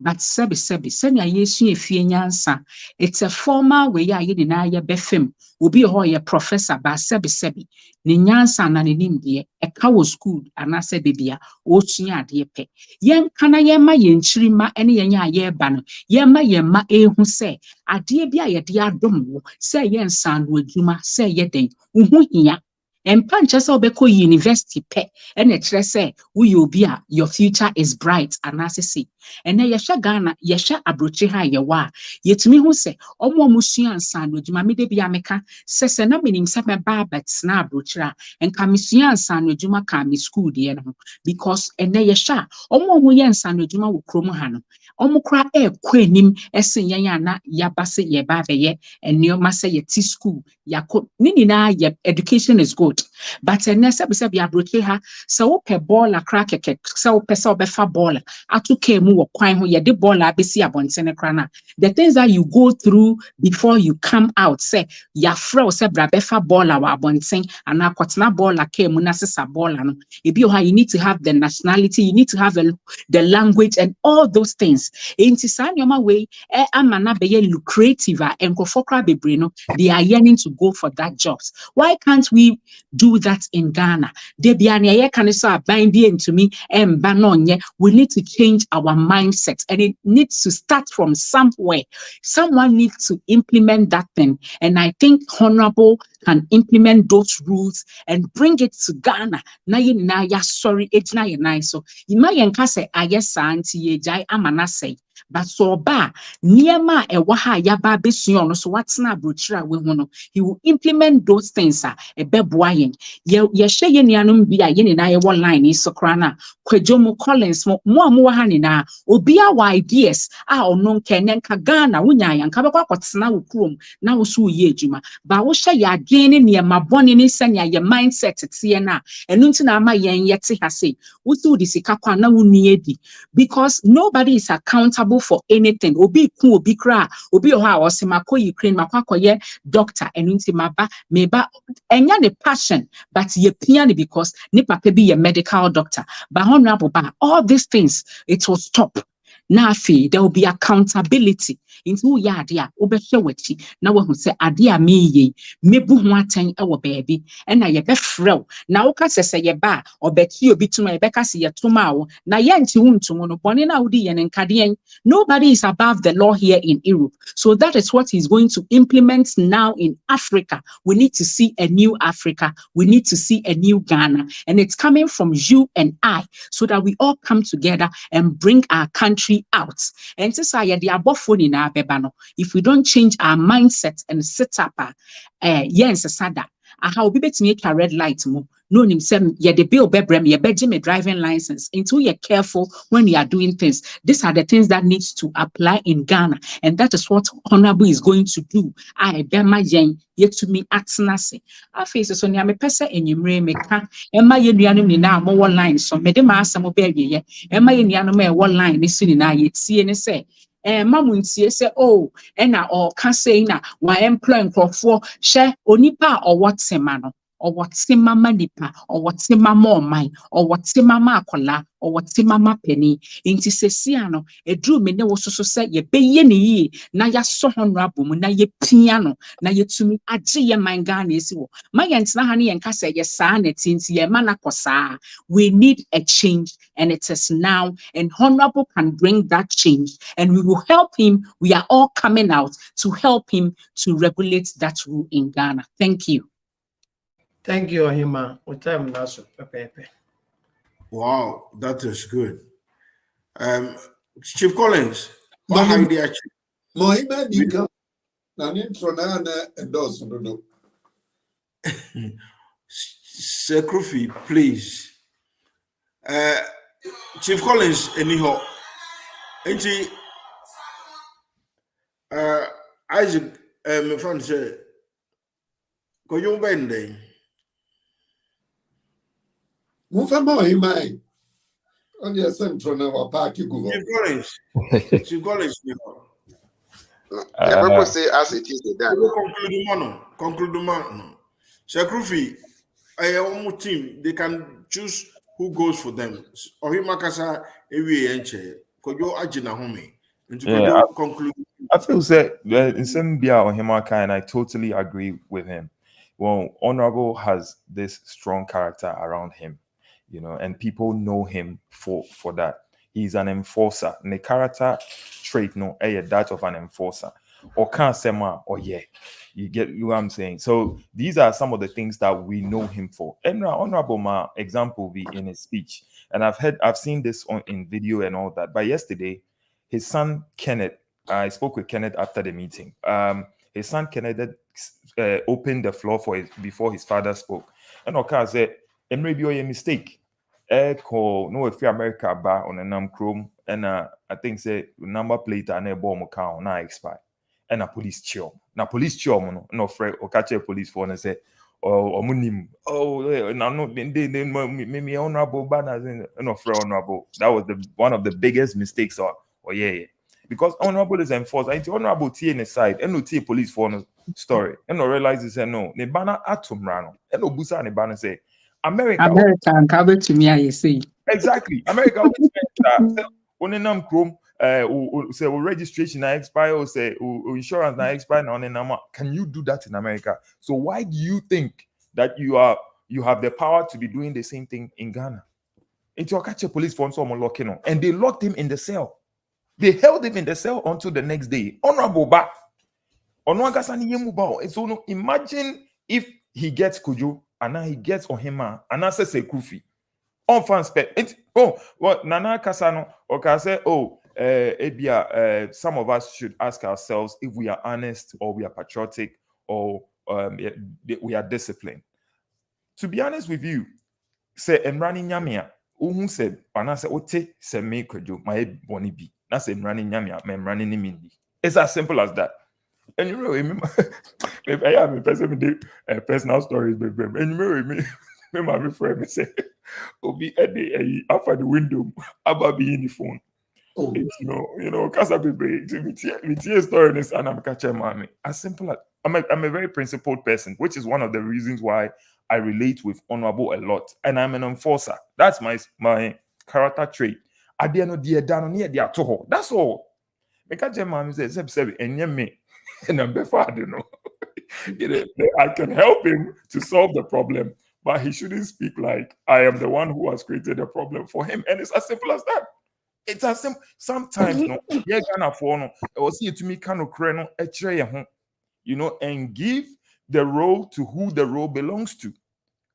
S9: But sebi senya yesu efie nyansa it's a formal way ya ye na ye befem obi ho ye professor ba sebi ne nyansa na ne nimdeɛ ɛka wɔ school anase bebia otua ade pɛ yen kana ye ma ye nkyirima ene ye nya ye ba no ye ma ehu sɛ ade bi a ye de adom wo sɛ ye nsan no adwuma sɛ ye den uhu hia empa nkyɛ sɛ obɛkɔ university pɛ ene kyerɛ sɛ wo ye obi a your future is bright anase say ene yɛhwɛ Ghana yɛhwɛ abrochi ha yɛwɔ a yɛtumi hu sɛ ɔmo sua nsan no adwuma me de bia meka sɛ na menim sɛ mɛba abɛtena abrochi a enka mesua nsan no adwuma ka me school deɛ no because ene yɛhwɛ a ɔmo yɛ nsan no adwuma wɔ krom ha no ɔmo kra ɛkɔ anim ɛsen yɛn a na yaba se yɛba bɛyɛ nneɛma sɛ yɛti school yakɔ ne nyinaa yɛ education is good but ene sɛ abrochi ha sɛ wopɛ ball akra kɛkɛ sɛ wopɛ sɛ wobɛfa ball atuka mu wɔ kwan ho yɛde ball abɛsi abɔntene kra na the things that you go through before you come out say yafrɛ wo sɛ bra bɛfa ball wɔ abɔntene ana akɔtena ball ka mu na sesa ball no ebi wɔ ha you need to have the nationality you need to have the language and all those things enti saa nneɛma wei ama na bɛyɛ lucrative a nkɔfɔ kra bebree no they are yearning to go for that jobs why can't we do that in Ghana de bia ne yɛ kan so aban bi entumi emba no nye we need to change our mindset and it needs to start from somewhere. Someone needs to implement that thing. And I think Honorable can implement those rules and bring it to Ghana. Na ya sorry, it's na ya so. You might say, I guess, auntie, ye jai amana say. But so ba niema ewaha yaba besuon so what's na brochura we hono he will implement those things e beboayen ye hye ye nuanom bi a ye ni na ye wo line is sokrana kwadwomu Collins mo wa ha ni na obi a ideas a ono nkenen ka Ghana wonya yanka bekwa kwotena wo krom na wo so ye adwuma ba wo hye ya adwen ne niema bone ne sanya ye mindset tie na enu nti na ama yen yete ha say wo so di sika kwa na wo nue di because nobody is accountable for anything obi ku obi kra obi ho a osemako Ukraine makwakoye doctor enu nti meba enya ne passion but ye piano because ne papa be a medical doctor but honorable ba all these things it will stop na there will be accountability into ya ade a obehwe wachi na wahu se ade a meye mebu ho aten e wo baabi e na ye befrew na wo ka sese ye ba obeti obi tuma ye beka se ye tuma wo na ye nti wuntum no bone na wodi ye nkade nobody is above the law here in Europe so that is what he's going to implement now in Africa. We need to see a new Africa, we need to see a new Ghana, and it's coming from you and I so that we all come together and bring our country out. And if we don't change our mindset and set up yes sada aha obi betimi ka red light mo no nim sem ye the bill bebrem ye beje me driving license until you're careful when you are doing things. These are the things that needs to apply in Ghana, and that is what Honorable is going to do. I be ma yen yet to me atnase afese so nia me pese enyimre me ka ema ye nuanom ni na mo line so me de ma asem be awie ema ye nuanom e wo line ni so ni na ye tie ne se mamuntie se oh ena or ka say na wa employ nkrofo hye onipa owotema no owotema manipa owotema momai owotema makola owotema mapeni inti sesia no edru me ne wo soso se ye beye ne yi na ya so honorable mu na ye pia no na yetumi age ye mangana esi wo ma ye ntena ha ne ye nka se ye saa na tinti ye ma na kosa. We need a change and it is now, and Honorable can bring that change and we will help him. We are all coming out to help him to regulate that rule in Ghana. Thank you.
S5: Thank you, Ohima. What time now, Pepe?
S3: Wow, that is good. Chief Collins, what idea?
S2: Mohima Nika, Nanin endorse no.
S3: Sir Kofi, please. Chief Collins, anyhow. Isaac, my friend said, "Go you bend?"
S2: Mufama Himai on the central now party go.
S3: Chief Collins.
S1: The people say as it is done.
S3: Conclude the man. Shekrufi, I own team. They can choose who goes for them. Ohimakasa ewi enche. Kojo ajina home.
S7: Yeah,
S3: Conclude.
S7: I feel that in some Bia or Himaka, and I totally agree with him. Well, Honorable has this strong character around him, you know, and people know him for that. He's an enforcer, and the character trait, no, that of an enforcer, or can't say or yeah, you get what I'm saying. So these are some of the things that we know him for. And Honorable Ma example will be in his speech, and I've seen this in video and all that. But yesterday, his son Kenneth, I spoke with Kenneth after the meeting. His son Kenneth opened the floor before his father spoke. And Oka said, "It may be a mistake. No, if America bar on a num chrome, and I think say number plate and a bomb account now expire. And a police chill. Now police chill, no afraid or catch a police phone and say, oh, munim. Oh, no, me honorable banners no afraid honorable. That was one of the biggest mistakes. Yeah. Because honorable is enforced. I honorable T in the side, and no T police for story. And no realize he said no. The banner atom rano. And no busa the banner say America
S9: and cover to me, I see.
S7: Exactly. America only chrome say registration na expire or say insurance na expire na on. Can you do that in America? So why do you think that you have the power to be doing the same thing in Ghana? It's your catch a police for someone locking on, and they locked him in the cell. They held him in the cell until the next day. Honorable back. So imagine if he gets Kujo and now he gets Ohima and now says a Kufi. On fans what Nana Kasano or Kase some of us should ask ourselves if we are honest or we are patriotic or we are disciplined. To be honest with you, say Emrani Nyamia, who said Anasa Ote se me Kujo, my boni bi. That's a running yamia, man running in. It's as simple as that. And you remember, I have a personal stories, and you remember my friend say, "Obi after the window, about be in the phone." Oh, you know, because I've been to story this, and I'm catching mommy. As simple as I'm a very principled person, which is one of the reasons why I relate with Honorable a lot, and I'm an enforcer. That's my character trait. That's all. Because Mom says, and me, and I'm before I don't know. I can help him to solve the problem, but he shouldn't speak like I am the one who has created the problem for him. And it's as simple as that. It's as simple. Sometimes, yeah, Ghana for no, or see to me, kind of and give the role to who the role belongs to.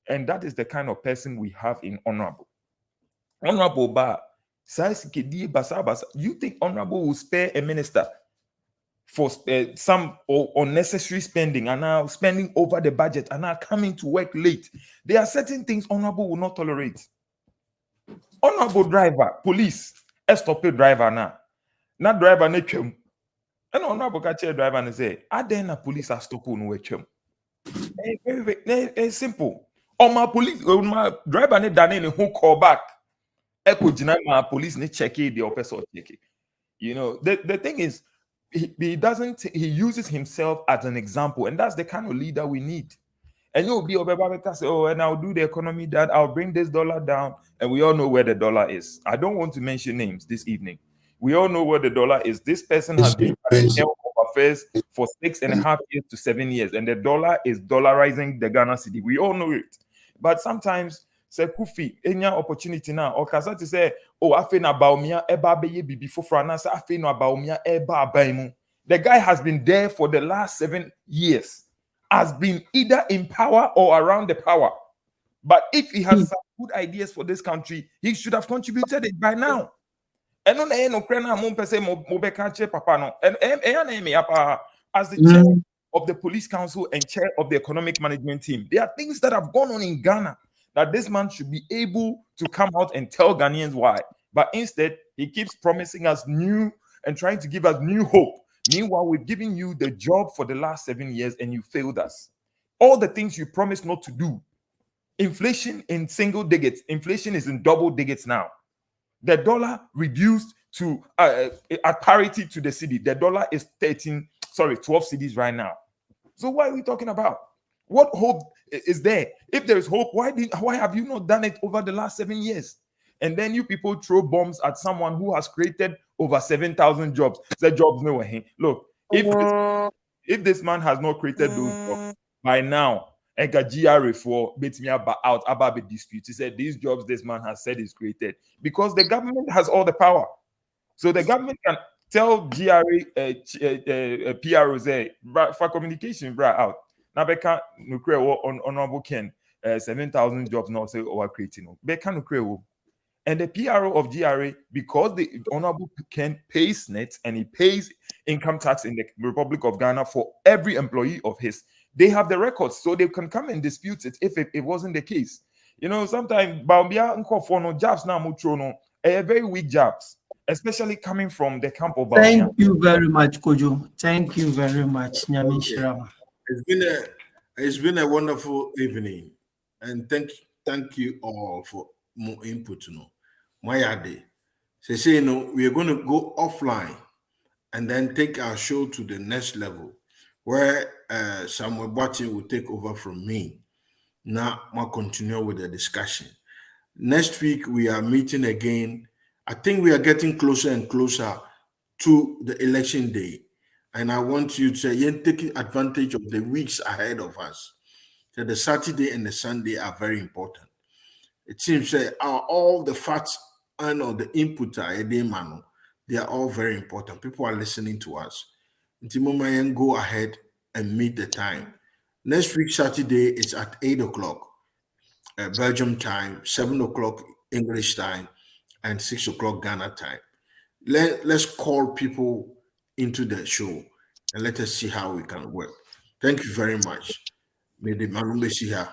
S7: And that is the kind of person we have in Honorable. Honorable Ba. You think Honorable will spare a minister for some unnecessary spending and now spending over the budget and now coming to work late? There are certain things Honorable will not tolerate. Honorable driver, police, stop a driver now. Not driver ne chum. And Honorable catch a driver and say, "I then a police are stopping no chum." It's simple. On my police, my driver ne done who call back. Police need check it, the officer check it. You know, the thing is, he uses himself as an example, and that's the kind of leader we need. And you'll be say, oh, and I'll do the economy that I'll bring this dollar down, and we all know where the dollar is. I don't want to mention names this evening. We all know where the dollar is. This person has been in health affairs for 6.5 years to 7 years, and the dollar is dollarizing the Ghana city. We all know it. But sometimes say Kufi, any opportunity now, or Kasa to say, oh, I feel about me, eba beye bibi for France, I feel about me, eba baimu. The guy has been there for the last 7 years, has been either in power or around the power. But if he has some good ideas for this country, he should have contributed it by now. And no papa no. And as the chair of the police council and chair of the economic management team, there are things that have gone on in Ghana that this man should be able to come out and tell Ghanaians why. But instead, he keeps promising us new and trying to give us new hope. Meanwhile, we've given you the job for the last 7 years and you failed us. All the things you promised not to do, Inflation in single digits. Inflation is in double digits now. The dollar reduced to at parity to the cedi. The dollar is 12 cedis right now. So what are we talking about? What hope is there? If there is hope, why have you not done it over the last 7 years? And then you people throw bombs at someone who has created over 7,000 jobs. The jobs no way. Look, if this man has not created those jobs by now, and GRA for beat me out about the dispute. He said these jobs this man has said is created because the government has all the power. So the government can tell GRA PROs for communication out. Now Beka Nukre on honorable Ken 7,000 jobs now say over creating. Beka Nukre. And the PRO of GRA, because the honorable Ken pays net and he pays income tax in the Republic of Ghana for every employee of his, they have the records, so they can come and dispute it if it wasn't the case. You know, sometimes Bambia for no jobs now mutrono very weak jobs, especially coming from the camp of Bambia.
S5: Thank you very much, Kojo. Thank you very much,
S3: Okay. It's been a wonderful evening, and thank you all for more input. Mayade. Say, we are going to go offline and then take our show to the next level, where Samuel Boatin will take over from me. Now, I'll continue with the discussion. Next week, we are meeting again. I think we are getting closer and closer to the election day. And I want you to say, you're taking advantage of the weeks ahead of us. So the Saturday and the Sunday are very important. It seems that all the facts and all the input they are all very important. People are listening to us. Go ahead and meet the time. Next week, Saturday, is at 8 o'clock Belgium time, 7 o'clock English time, and 6 o'clock Ghana time. Let's call people into the show and let us see how we can work. Thank you very much. May the Malumbe see her.